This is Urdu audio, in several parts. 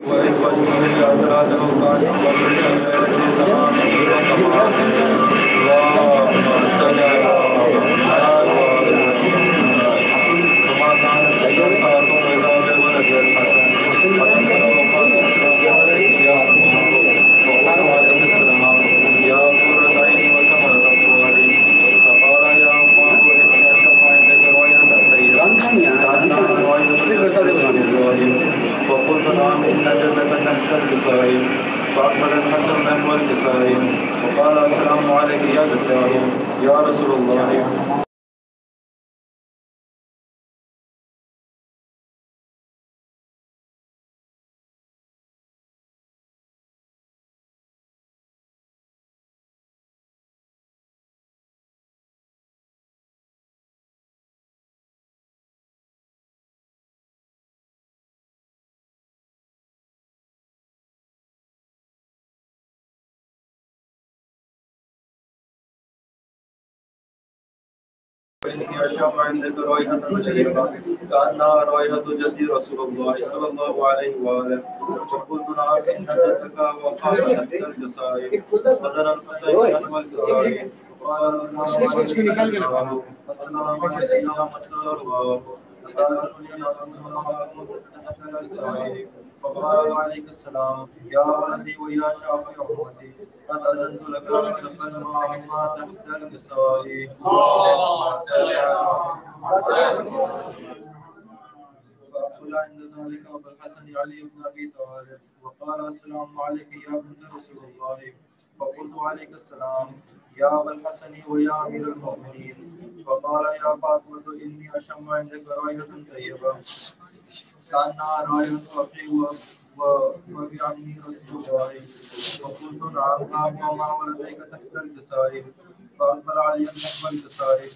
وأزواجه التي أعطاها كان كل شيء تمام اللهم صل على محمد وما كان ساعة وزاد ولد الحسن وتقبل وقال السلام عليك يا محمد وعليك السلام يا قرة عيني وسمرة فؤادي فقال يا أمه إني أشم عندك رؤية طيبة كأنها رؤية رسول الله وقلت نعم إن جدك تحت الكسائي فأقبل الحسن نحو الكسائي وقال السلام عليك يا جداه يا رسول الله وإني أشم عندك رائحة طيبة كأنها رائحة جدي رسول الله صلى الله عليه وآله فقلت نعم إن جدك وقام تحت الجسائر بدر الحسين نحو الجسائر قال السلام عليك السلام عليك يا مختار الله فتعزني أن أكون معكم تحت الجسائر فقال عليك السلام يا ولدي ويا شافع أمتي قد أذنت لك فتقل معهما تحت الجسائر فأقبل عند ذلك أبو الحسن علي بن أبي طالب وقال السلام عليك يا بنت رسول الله فقلت عليك السلام يا أبا الحسن ويا أمير المؤمنين فقال يا فاطمة إني أشم عندك رائحة طيبة كأنها رائحة أخي وبعمي رسول الله فقلت نعم ها وما ولديك تحت الجسائر فأقبل علي نحو الجسائر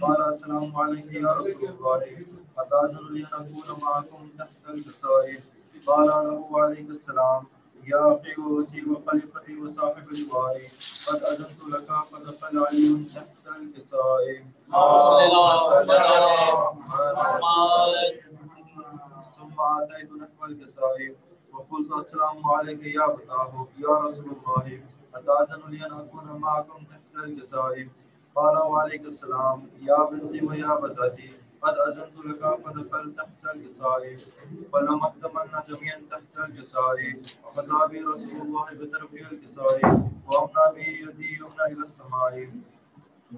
قال السلام عليك يا رسول الله أتأذن لي أن أكون معكم تحت الجسائر قال له عليك السلام يا أخي ووسيء وخليفتي وصاحب لوائي قد أذنت لك فدخل علي تحت الجسائر ثم أتيت نحو الجسائر وقلت السلام عليك يا فتاه يا رسول الله أتأذن لي أن أكون معكم تحت الجسائر قال وعليك السلام يا بنتي ويا بزتي قد أذنت لك فدخل تحت الجسائر فلم أتمنى جميعا تحت الجسائر وخذا بي رسول الله بطرف الجسائر وأمنى بي يدي يمنى إلى السماء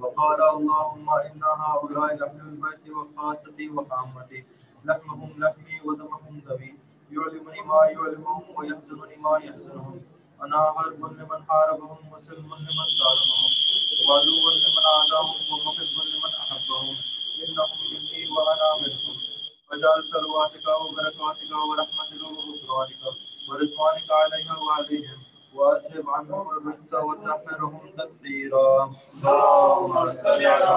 وقال اللهم إن هؤلاء لأهل البيت وخاصتي وعامتي لحمهم لحمي ودمهم دمي يعلمني ما يعلمهم ويحزنني ما يحزنهم أنا حرب لمن حاربهم وسلم لمن سالمهم وعدو لمن عاداهم ومحب لمن أحبهم إنهم مني وأنا منهم وجعل صلواتك وبركاتك ورحمتك وغفرانك ورضوانك عليها وعليهم وأذهب عنهم الرجس وطهرهم تطهيرا اللهم صل على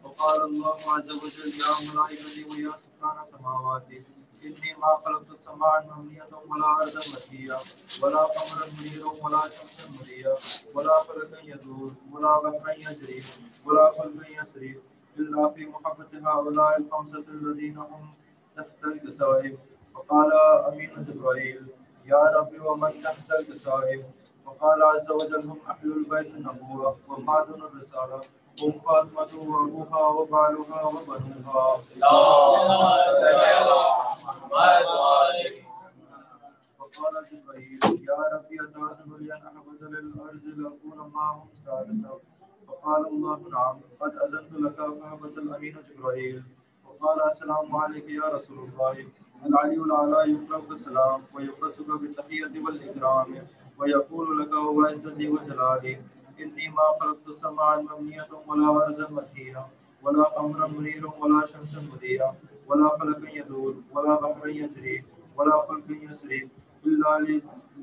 وقال الله عز وجل يا ملائكتي ويا سكان سماواتي إني ما خلقت السماء مبنية ولا أرضا مكية ولا قمرا منيرا ولا شمسا مضيا ولا فلكا يدور ولا بحرا يجري ولا قلبا يسري إلا في محبة هؤلاء الخمسة الذين هم تحت الجسائم. وقال أمين جبرائيل يا ربي ومن تحت الجسائم. وقال عز وجل هم أهل البيت النبوة ومعدن الرسالة هم فاطمة وأبوها وبالها وبنوها. وقال جبرائيل يا ربي أتأذن لي أن أعبد للأرض لأكون معهم سادسا. فقال الله نعم قد أذنت لك فهبط الأمين جبرائيل وقال السلام عليك يا رسول الله. العلي الأعلى يقرأك السلام ويقصك بالتحية والإكرام ويقول لك وعزتي وجلالي إني ما خلقت السماء مبنية ولا أرضا مكية ولا قمرا منيرا ولا شمسا مضيا ولا فلكا يدور ولا بحرا يجري ولا فلك يسري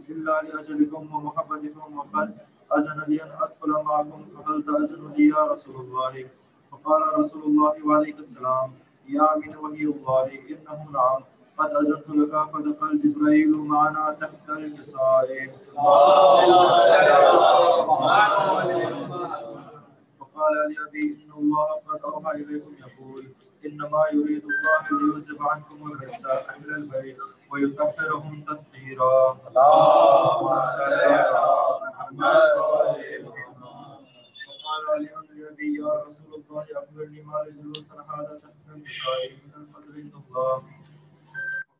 إلا لأجلكم ومحبتكم وقد أذن لي أن أدخل معكم فهل تأذن لي يا رسول الله. فقال رسول الله وعليك السلام يا أمين وحي الله إنه نعم قد أذنت لك فدخل جبرائيل معنا تحت الكساء. وقال لأبي إن الله قد أوحى إليكم يقول إنما يريد الله ليذهب عنكم الرجس أهل البيت ويطهرهم تطهيرا. اللهم صل على محمد وعلى آل محمد. وقال علي لأبي يا رسول الله أخبرني ما لجلوسنا هذا تحت النساء من الفضل عند الله.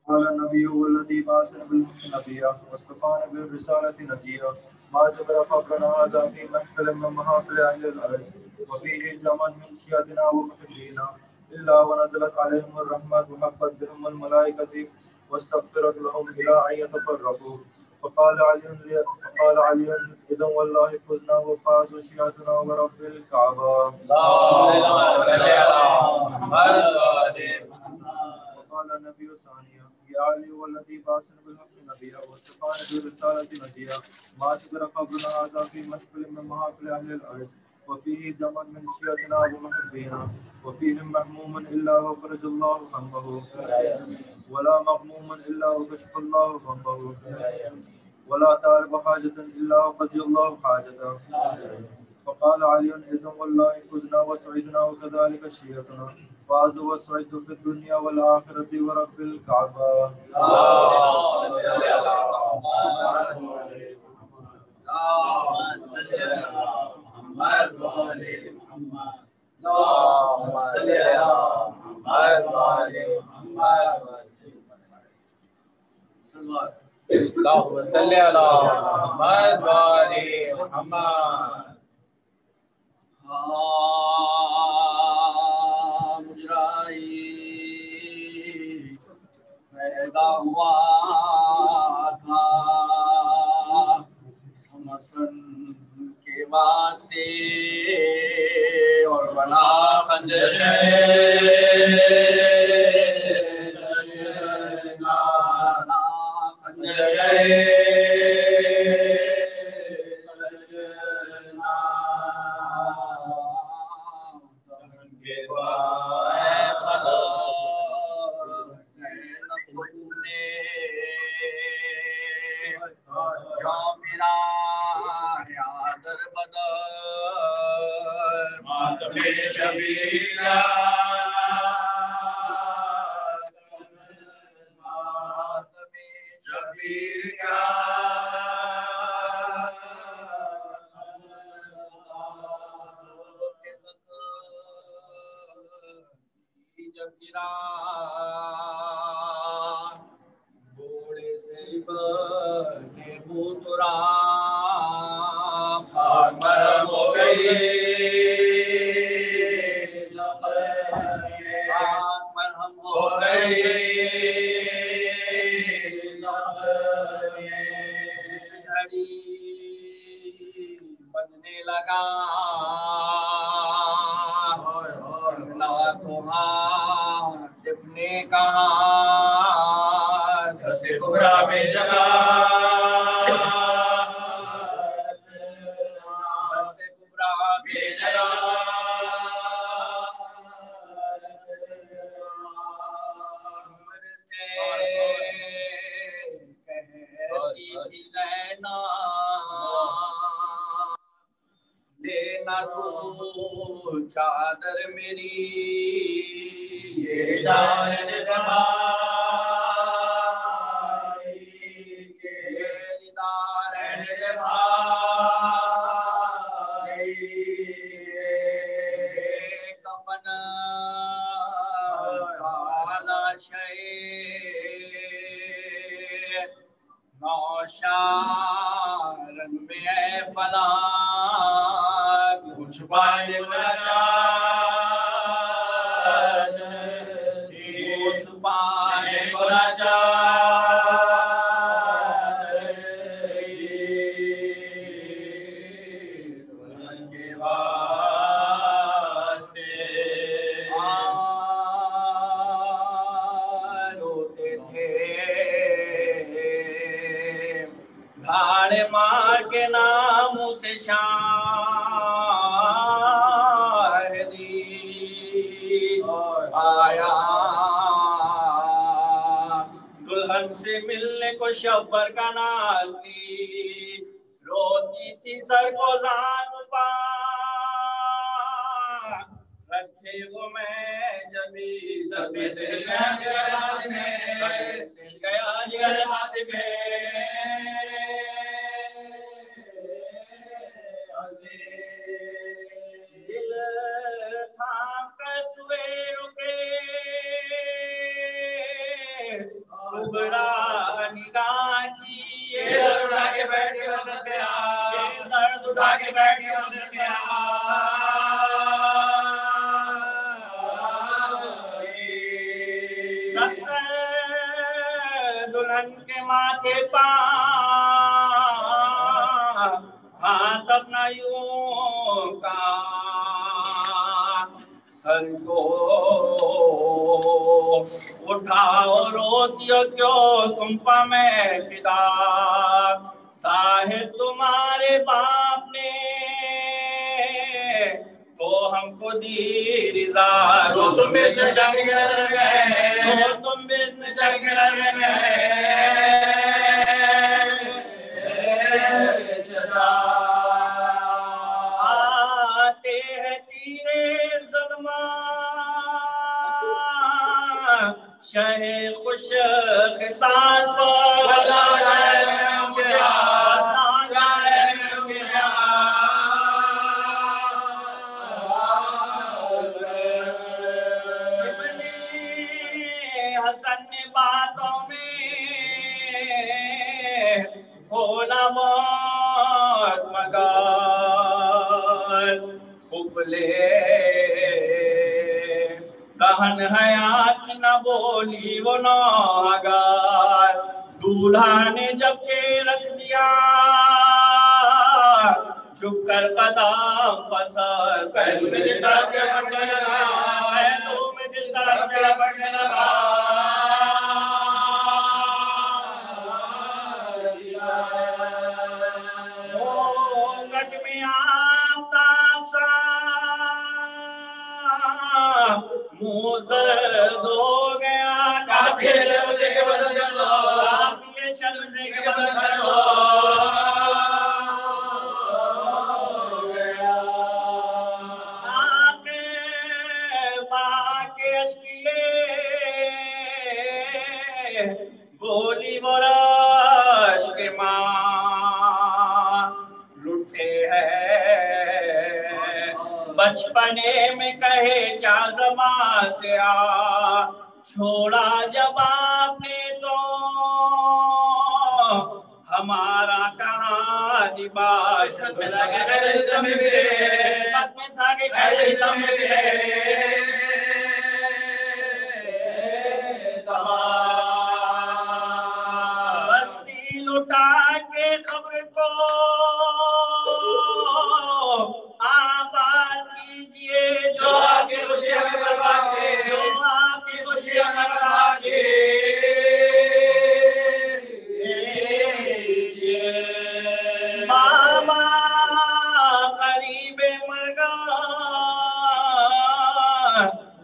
قال النبي والذي بعثني بالحق نبيا واصطفاني بالرسالة نجيا ما ذكر فقرنا هذا في محفل من محافل أهل الأرض وفيه جمع من شيعتنا ومحبينا إلا ونزلت عليهم الرحمة وحفت بهم الملائكة واستغفرت لهم إلى أن يتفرقوا. فقال علي إذا والله فزنا وفازوا شيعتنا ورب الكعبة. اللهم صل على محمد وعلى آل محمد. وقال النبي ثانيا يا علي والذي بعثني بالحق نبيا واصطفاني بالرسالة نجيا ما ذكر قبلنا هذا في محفل من محافل أهل الأرض وفيه جمع من شيعتنا ومحبينا وفيهم مهموم إلا وفرج الله همه ولا مغموم إلا وكشف الله غمه ولا تعرف حاجة إلا وقضي الله حاجته. فقال علي إذن والله فزنا وسعدنا وكذلك شيعتنا فازوا وسعدوا في الدنيا والآخرة ورب الكعبة. اللهم صل على محمد وعلى آل محمد. اللهم صل على محمد وعلى آل محمد. اللهم صل على محمد وعلى آل محمد. مجرائی پیدا ہوا تھا سمسن کے واسطے اور بنا خندشے چادر میری یہ جانت بھائی کے دیدار بھائی کفن کالا شے نوشارن میں فلاں کچھ پائے مار کے ناموں سے شاہدی آیا دلہن سے ملنے کو شبر کا نازلی روتی تھی سر کو زان پا رکھے وہ میں جبھی سب سے گیا جلواز میں دل تھام کر سوئے رکے کبرا نگاہ کی یہ درد اٹھا کے بیٹھ کے حسرت میں یہ درد اٹھا کے بیٹھ کے حسرت میں دلہن کے ماتھے پا ہاتھ اپنا یوں کا سر کو اٹھاؤ روتی ہو کیوں تم پا میں فدا صاحب تمہارے باپ نے تو ہم کو دی رضا تو تم بھی جنگ کے لڑ گئے تو تم بھی جنگ کے لڑ گئے آتے ہیں تیرے ظلمان شہ خوش خصال پر بتا جائے میں ہوں گیا بتا جائے میں ہوں گیا حسن نے باتوں میں کھولا موت مگر خفلے کہن حیات نہ بولی وہ ناگار دولہا نے جب کے رکھ دیا جھک کر قدم پسر پہلو میں دل تڑپ کے پڑنے لگا پہلو میں دل تڑپ کے پڑنے لگا گھٹ میں آفتاب سا منہ زرد ہو گیا کافی شرم سے کے بدل کر لو کافی شرم سے کے بدل کر لو بولی برش کے ماں لٹے ہے بچپنے میں کہے کیا زبان سے آ چھوڑا جب آپ نے تو ہمارا کہاں لباس میں تھا کہ بستی لٹا کے خبر کو آباد کیجئے جو آپ کی خوشی ہمیں برباد کے جو آپ کی خوشی ہمیں برباد کے بابا قریب مرگا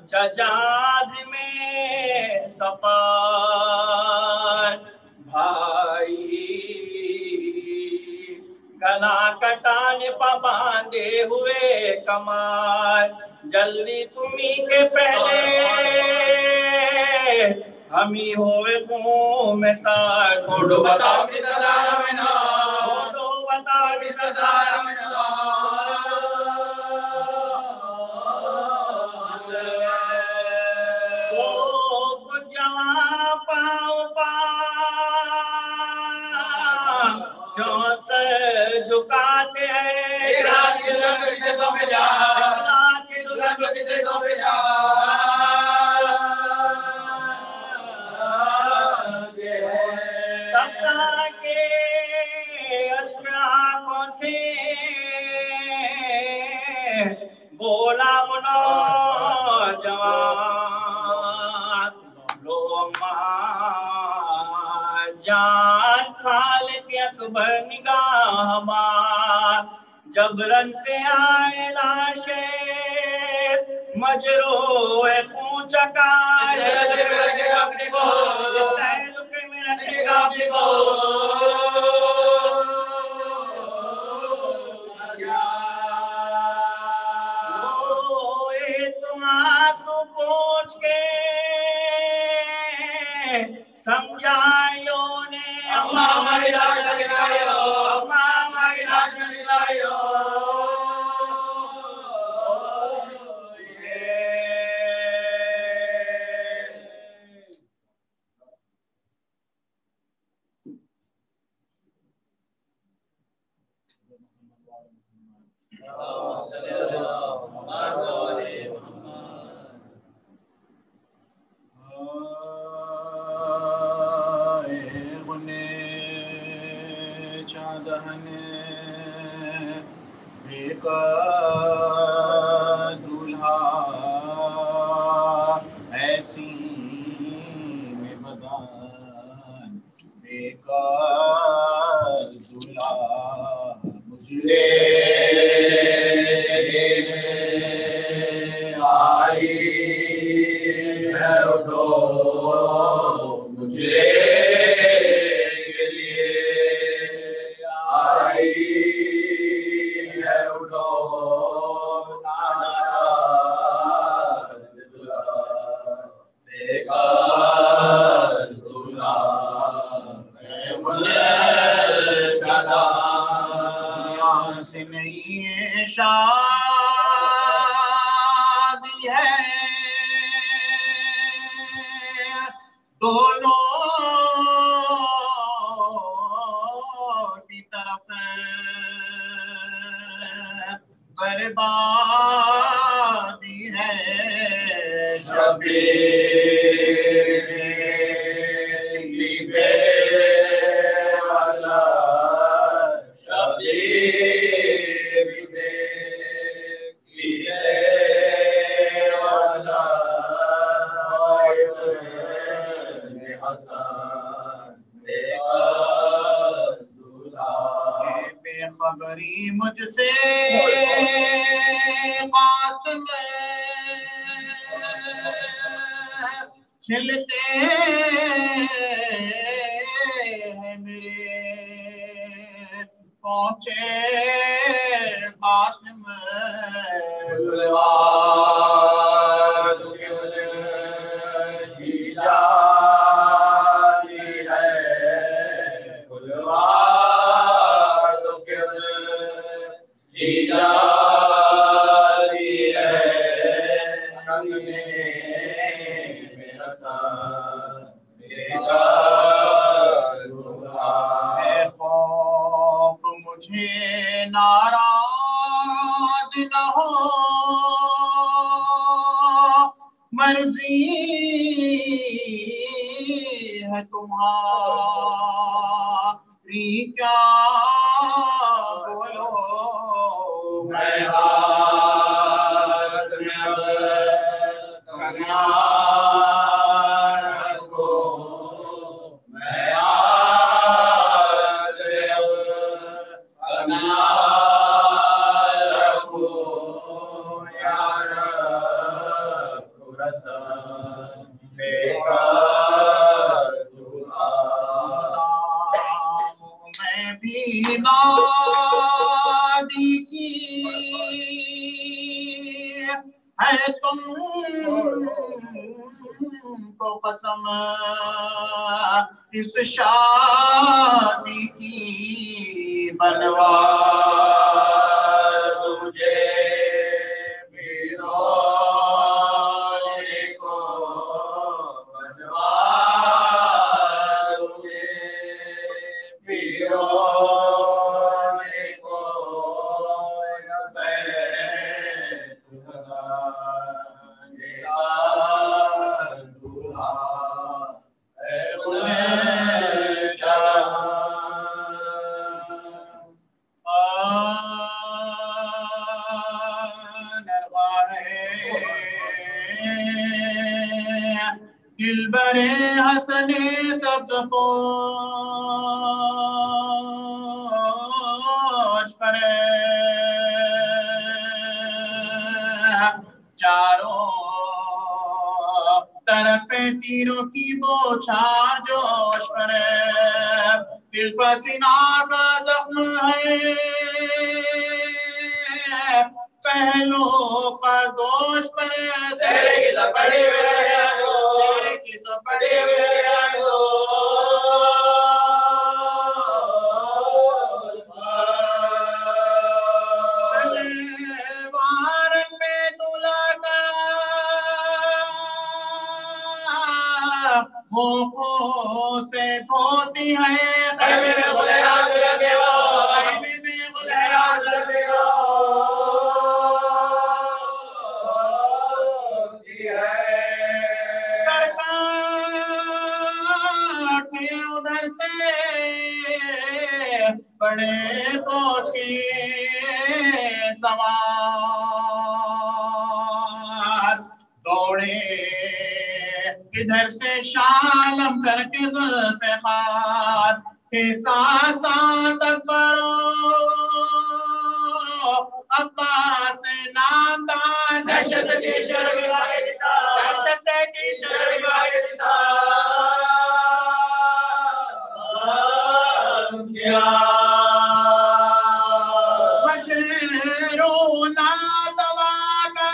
ججاز میں سفر بھائی گلا کٹانے پا باندھے ہوئے کمار جلدی تمہیں کے پہلے ہمیں ہوئے قوم میں تاک کھوڑو بتاؤ کی سزار میں نا کھوڑو بتاؤ کی سزار میں نا جھکاتے ہیں رات کے دلہن کو کسے سو میں جا رات کے دلہن کو کسے سو میں جا تب کے اشک آنکھوں سے بولا وہ نوجوان لو اماں جان خالق اکبر نگاہ ماں جبرن سے آئے لاشے مجروح خون چکائے سہلے میں رکھے گا اپنی کو سہلے میں رکھے گا اپنی کو روئے تمہارے دولہا ایسی میں بدان بیکار دولہا مجھے آئی ہے اٹھو مجھے کے لیے آئی ہے اٹھو سے نہیں شادی ہے دونوں کی طرف بربادی ہے شبیر بے خبری مجھ سے قاسم چھلتے ہیں میرے پہنچے قاسم مجھے ناراض نہ ہو مرضی ہے تمہاری کیا بولو میں ہاتھ میں کنگنا رکھو میں ہاتھ میں کنگنا رکھو یار رسن بیکار میں بھی دادی کی ہے تم کو قسم اس شادی کی بنوا مجھے دل برے حسنے سبز پوش پر چاروں طرف تیروں کی بوچھار جوش پر دل پسینہ کا زخم ہے پہلو پر دوش پر سہرے کی سپڑی سہرے کی سپڑی وارن میں دلہا کا موقعوں سے دھوتی ہے خیمے میں غلحرات رکھے گھوڑے پہنچ کے سوار دوڑے ادھر سے شالم کر کے ذوالفقار کے ساتھ عباس نامدار دہشت کی چرب دہشت کی چرب رونا دواگا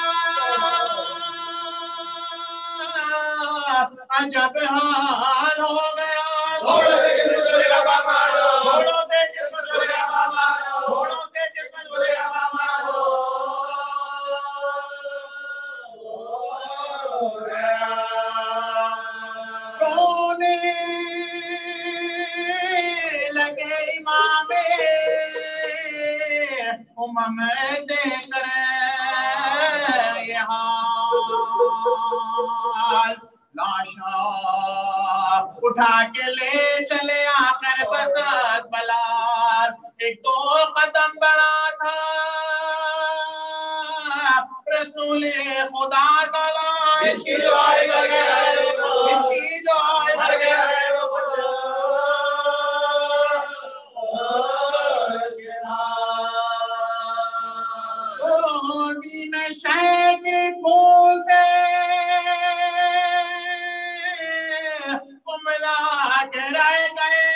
عجب حال ہو گیا گھوڑوں سے جسم گزرے گا مارو گھوڑوں سے جسم گزرے گا مارو گھوڑوں سے جسم گزرے گا مارو رونے لگے امام امم دیکھ کر یہ حال لاشا اٹھا کے لے چلے آخر بسط بلاد ایک دو قدم بڑا تھا رسول خدا کا اس کی دعائیں کر گیا ہے اس کی دعائیں کر گیا ہے شہر کے پھول سے کملا کے رہ گئے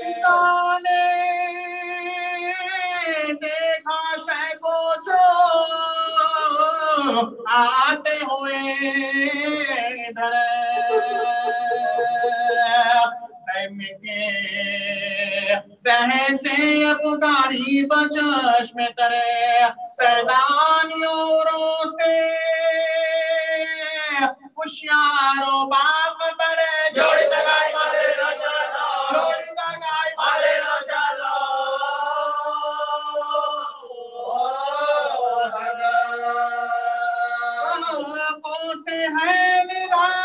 کسان نے دیکھا شہ کو جو آتے ہوئے ادھر خیمے کے صحن سے پکاری بچش میں ترے سیدانیوں سے ہوشیاروں باغ برے جوڑی تگائی مارے نہ چالا جوڑی تگائی مارے نہ چالا آنکھوں سے ہے نرار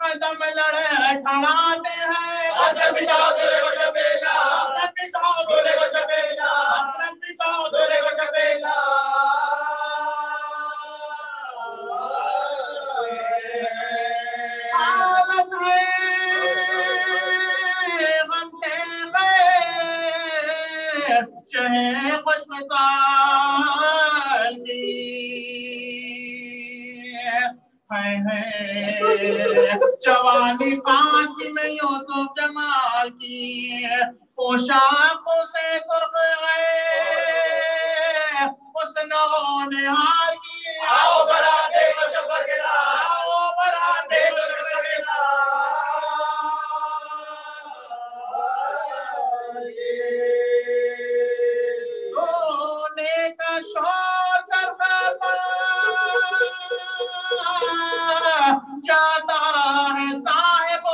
قدم لڑے کھڑاتے ہیں حسرت پچھاؤ دولے کو چپیلا حسرت پچھاؤ دولے کو چپیلا حسرت پچھاؤ دولے کو چپیلا حالت ہے غم سے غیر چہے خوش مثال کی ہے جوانی قاسم یوسف جمال کی پوشاکوں سے سرخ ہے حسنوں نے حال کی آؤ براتے کو چپر گلا آؤ براتے کو چپر گلا رونے کا شور چرخا پا جاتا ہے صاحب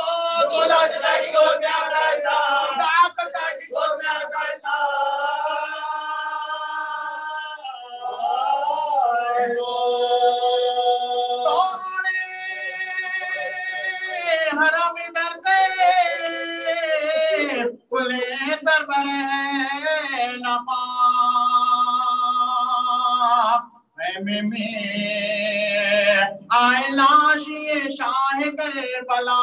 گولا جدا کی گود میں آتا ہے صاحب داکتا کی گود میں آتا ہے توڑے حرم ادھر سے کھلے سر پر ہے نپا میں آئے لاش یہ شاہ کربلا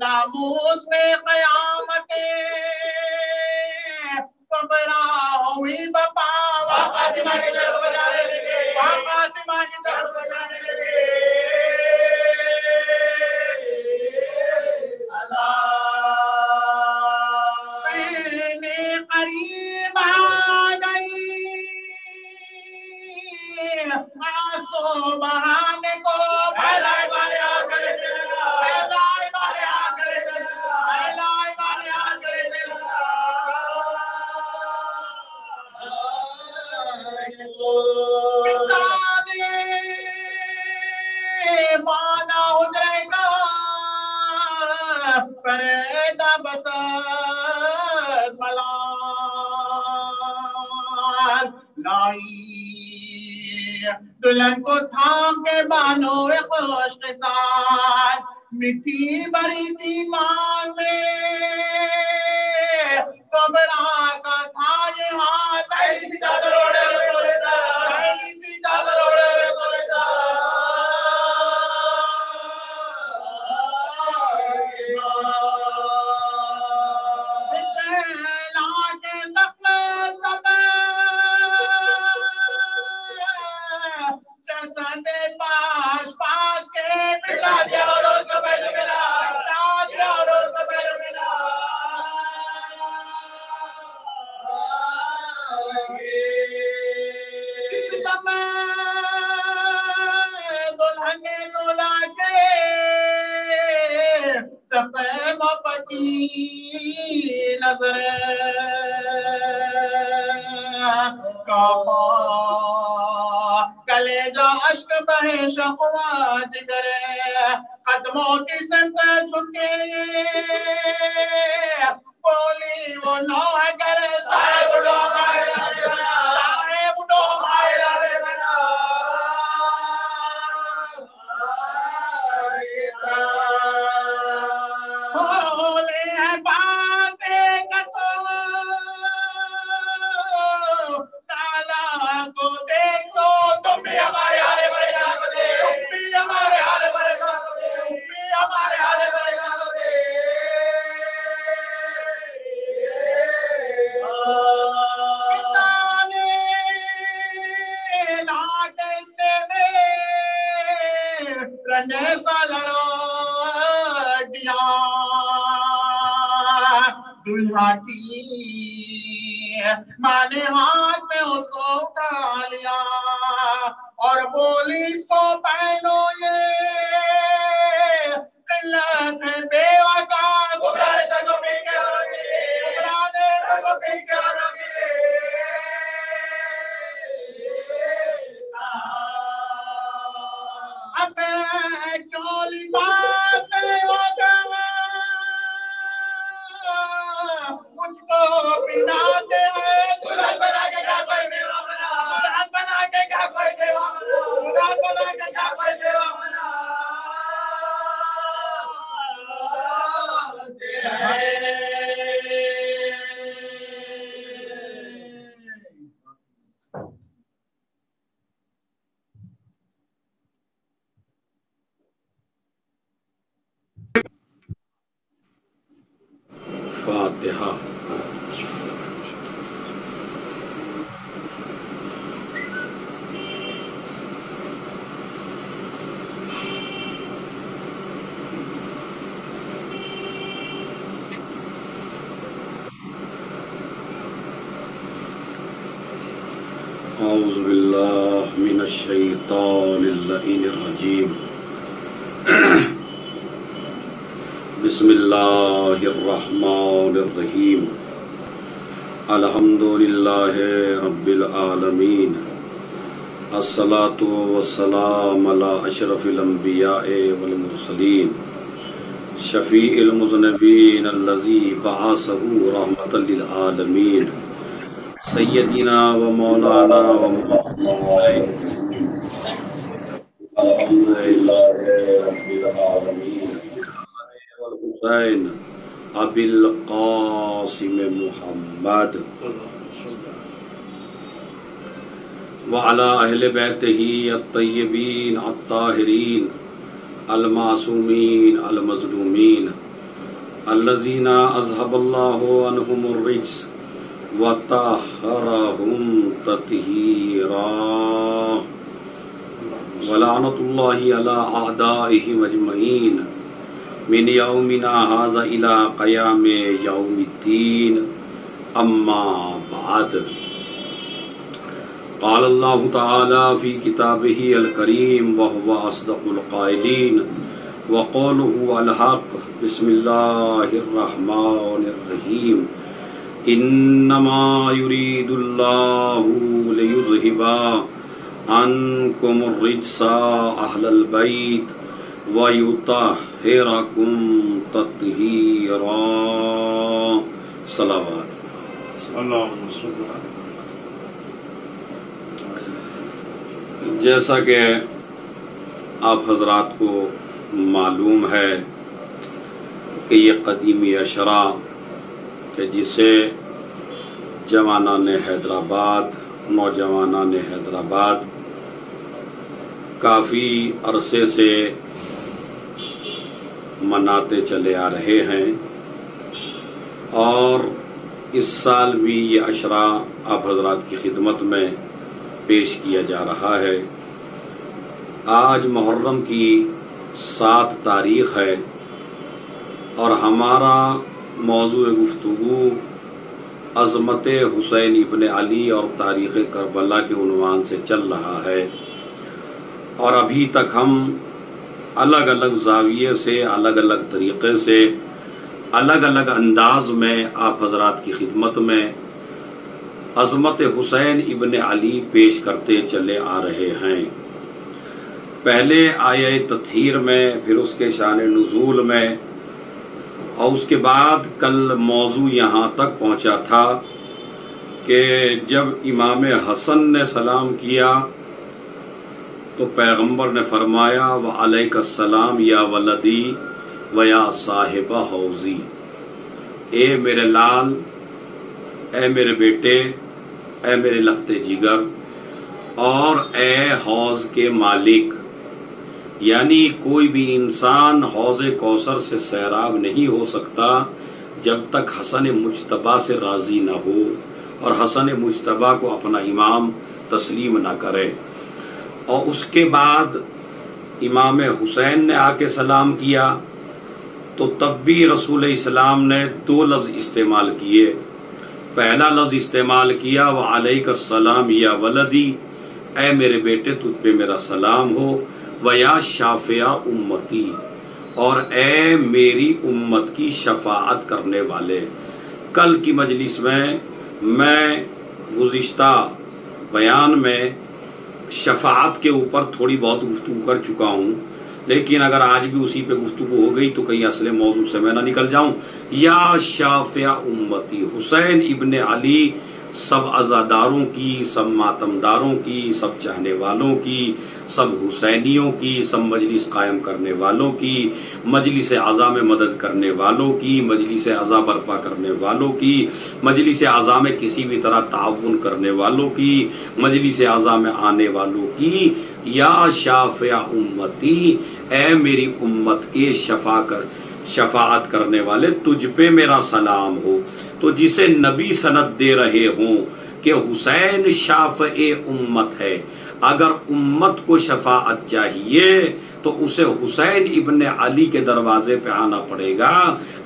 ناموس میں قیامتیں کبرا ہوئی بپا قاسمہ کی طرف بجانے لگے قاسمہ کی طرف بجانے لگے پہلے قریب آ گئی آنسو بہانے کو پھیلائے بارے آگلے سے لگا پھیلائے بارے آگلے سے لگا پھیلائے بارے آگلے سے لگا کسانے مانا حجرے کا پریدہ بسد ملال لائی دلہن کو تھام کے بانو خوش کے ساتھ مٹی بری تھی ماں میں کبرا کا تھا یہ ہاتھ پہلی سی چادر اوڑے ہوئے پہلی سی چادر اوڑے ہوئے نظر کعبہ کلیجہ عشق بہے شقوہ جگر قدموں کی سمت جھکے بولی وہ نوح کرے صاحب اڈو مائلہ رے بنا بولے ہیں بات قسم تالا کو دیکھ لو تم بھی ہمارے حالے بڑے گا تم بھی ہمارے حالے بڑے گا تم بھی ہمارے حالے بڑے گا کتانے لاکتے میں رنے سالروں دلہا کی ماں نے ہاتھ میں اس کو اٹھا لیا اور بولی اس کو پہنو یہ قلت ہے بیوہ کا گبرانے سر کو پیٹ کے گبرانے سر کو پیٹ کے اب کیوں لباس بیوہ کا مجھ کو پہناتے ہیں دلہن بنا کے کیا کوئی بیوہ بنا دلہن بنا کے کیا کوئی بیوہ بنا دلہن بنا کے کیا کوئی بیوہ بنا فاتحہ اعوذ باللہ من الشیطان اللعین الرجیم بسم اللہ الرحمن الرحیم الحمدللہ رب العالمین الصلاة والسلام علی اشرف الانبیاء والمرسلین شفیع المذنبین الذی بعثہ رحمتا للعالمین سیدنا و مولانا و الحمدللہ رب العالمین والحسین ابی القاسم محمد وعلى اہل بیتہ الطیبین الطاہرین المعصومین المظلومین الذین اذهب اللہ عنہم الرجس وطہرہم تطہیرا ولعنۃ اللہ علی اعدائہم اجمعین من یومنا ھذا الی قیام یوم الدین اما بعد قال اللہ تعالی فی کتابہ الکریم وہو اصدق القائلین وقولہ الحق بسم اللہ الرحمن الرحیم انما يريد الله ليذهب عنكم الرجس اهل البيت ويطهركم تطهيرا صلوات اللهم صل على جیسا کہ آپ حضرات کو معلوم ہے کہ یہ قدیمی اشرا کہ جسے جوانان حیدرآباد، نوجوانان حیدرآباد کافی عرصے سے مناتے چلے آ رہے ہیں، اور اس سال بھی یہ اشرا آپ حضرات کی خدمت میں پیش کیا جا رہا ہے۔ آج محرم کی 7 تاریخ ہے اور ہمارا موضوع گفتگو عظمت حسین ابن علی اور تاریخ کربلا کے عنوان سے چل رہا ہے، اور ابھی تک ہم الگ الگ زاویے سے، الگ الگ طریقے سے، الگ الگ انداز میں آپ حضرات کی خدمت میں عظمت حسین ابن علی پیش کرتے چلے آ رہے ہیں۔ پہلے آیہ تطہیر میں، پھر اس کے شان نزول میں، اور اس کے بعد کل موضوع یہاں تک پہنچا تھا کہ جب امام حسن نے سلام کیا تو پیغمبر نے فرمایا وعلیک السلام یا ولدی ویا صاحب حوضی، اے میرے لال، اے میرے بیٹے، اے میرے لخت جگر، اور اے حوض کے مالک۔ یعنی کوئی بھی انسان حوض کوثر سے سیراب نہیں ہو سکتا جب تک حسن مجتبیٰ سے راضی نہ ہو اور حسن مجتبیٰ کو اپنا امام تسلیم نہ کرے۔ اور اس کے بعد امام حسین نے آ کے سلام کیا تو تب بھی رسول اسلام نے 2 لفظ استعمال کیے۔ پہلا لفظ استعمال کیا وعلیک السلام یا ولدی، اے میرے بیٹے تجھ پہ میرا سلام ہو، ویا شافع امتی، اور اے میری امت کی شفاعت کرنے والے۔ کل کی مجلس میں گزشتہ بیان میں شفاعت کے اوپر تھوڑی بہت گفتگو کر چکا ہوں، لیکن اگر آج بھی اسی پہ گفتگو ہو گئی تو کہیں اصل موضوع سے میں نہ نکل جاؤں۔ یا شافع امتی، حسین ابن علی سب عزاداروں کی، سب ماتمداروں کی، سب چاہنے والوں کی، سب حسینیوں کی، سب مجلس قائم کرنے والوں کی، مجلس اعضاء میں مدد کرنے والوں کی، مجلس اعضاء برپا کرنے والوں کی، مجلس اعضاء میں کسی بھی طرح تعاون کرنے والوں کی، مجلس اعضاء میں آنے والوں کی، یا شافع امتی، اے میری امت کے شفاعت کرنے والے، تجھ پہ میرا سلام ہو۔ تو جسے نبی سند دے رہے ہوں کہ حسین شافع امت ہے، اگر امت کو شفاعت چاہیے تو اسے حسین ابن علی کے دروازے پہ آنا پڑے گا،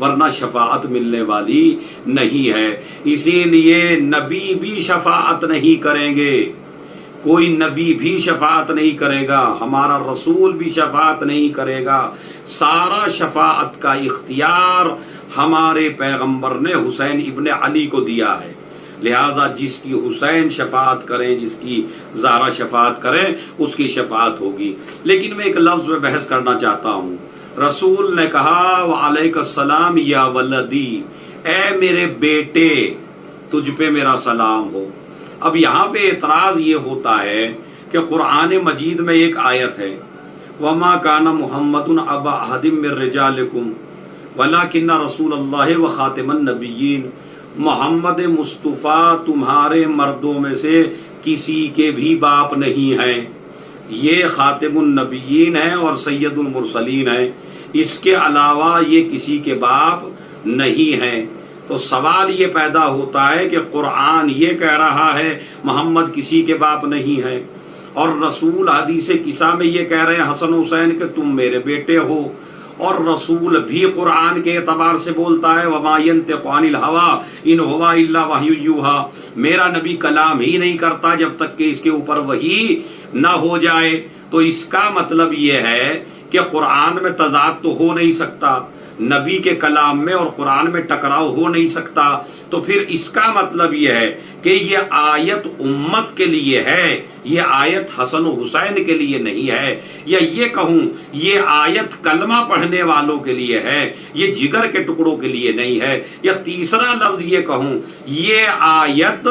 ورنہ شفاعت ملنے والی نہیں ہے۔ اسی لیے نبی بھی شفاعت نہیں کریں گے، کوئی نبی بھی شفاعت نہیں کرے گا، ہمارا رسول بھی شفاعت نہیں کرے گا۔ سارا شفاعت کا اختیار ہمارے پیغمبر نے حسین ابن علی کو دیا ہے، لہذا جس کی حسین شفاعت کریں، جس کی زہرا شفاعت کریں، اس کی شفاعت ہوگی۔ لیکن میں ایک لفظ میں بحث کرنا چاہتا ہوں۔ رسول نے کہا وعلیک السلام یا ولدی، اے میرے بیٹے تجھ پہ میرا سلام ہو۔ اب یہاں پہ اعتراض یہ ہوتا ہے کہ قرآن مجید میں ایک آیت ہے وَمَا كَانَ مُحَمَّدٌ أَبَا أَحَدٍ مِّن رِّجَالِكُمْ وَلَٰكِنَّ رَسُولَ اللَّهِ وَخَاتِمَ النَّبِيِّينَ، محمد مصطفیٰ تمہارے مردوں میں سے کسی کے بھی باپ نہیں ہیں، یہ خاتم النبیین ہیں اور سید المرسلین ہیں، اس کے علاوہ یہ کسی کے باپ نہیں ہیں۔ تو سوال یہ پیدا ہوتا ہے کہ قرآن یہ کہہ رہا ہے محمد کسی کے باپ نہیں ہے، اور رسول حدیث قصہ میں یہ کہہ رہے ہیں حسن حسین کہ تم میرے بیٹے ہو، اور رسول بھی قرآن کے اعتبار سے بولتا ہے وَمَا يَنْطِقُ عَنِ الْهَوَىٰ إِنْ هُوَ إِلَّا وَحْيٌ يُوحَىٰ، میرا نبی کلام ہی نہیں کرتا جب تک کہ اس کے اوپر وحی نہ ہو جائے۔ تو اس کا مطلب یہ ہے کہ قرآن میں تضاد تو ہو نہیں سکتا، نبی کے کلام میں اور قرآن میں ٹکراؤ ہو نہیں سکتا، تو پھر اس کا مطلب یہ ہے کہ یہ آیت امت کے لیے ہے، یہ آیت حسن و حسین کے لیے نہیں ہے، یا یہ کہوں یہ آیت کلمہ پڑھنے والوں کے لیے ہے، یہ جگر کے ٹکڑوں کے لیے نہیں ہے، یا تیسرا لفظ یہ کہوں یہ آیت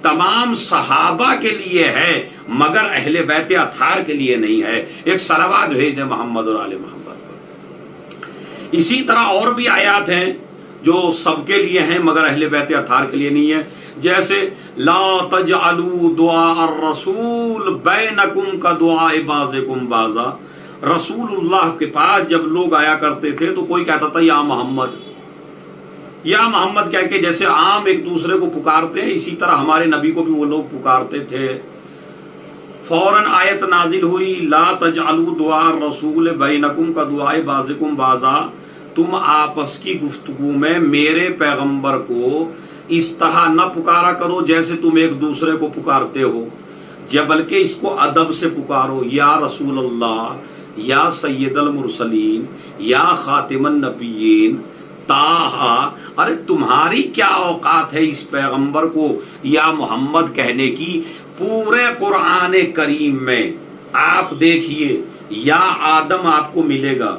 تمام صحابہ کے لیے ہے مگر اہل بیت اطہار کے لیے نہیں ہے۔ ایک صلوات بھیج دیں محمد اور آل محمد پر۔ اسی طرح اور بھی آیات ہیں جو سب کے لیے ہیں مگر اہل بیت اطہار کے لیے نہیں ہے، جیسے لا تجعلوا دعاء الرسول بینکم کدعاء بعضکم بعضا۔ رسول اللہ کے پاس جب لوگ آیا کرتے تھے تو کوئی کہتا تھا یا محمد یا محمد کہہ کے، جیسے عام ایک دوسرے کو پکارتے ہیں اسی طرح ہمارے نبی کو بھی وہ لوگ پکارتے تھے۔ فوراً آیت نازل ہوئی لا تجعلوا دعاء الرسول بینکم کدعاء بعضکم بعضا، تم آپس کی گفتگو میں میرے پیغمبر کو اس طرح نہ پکارا کرو جیسے تم ایک دوسرے کو پکارتے ہو، بلکہ اس کو ادب سے پکارو، یا رسول اللہ، یا سید المرسلین، یا خاتم النبیین، تاہا۔ ارے تمہاری کیا اوقات ہے اس پیغمبر کو یا محمد کہنے کی؟ پورے قرآن کریم میں آپ دیکھیے، یا آدم آپ کو ملے گا،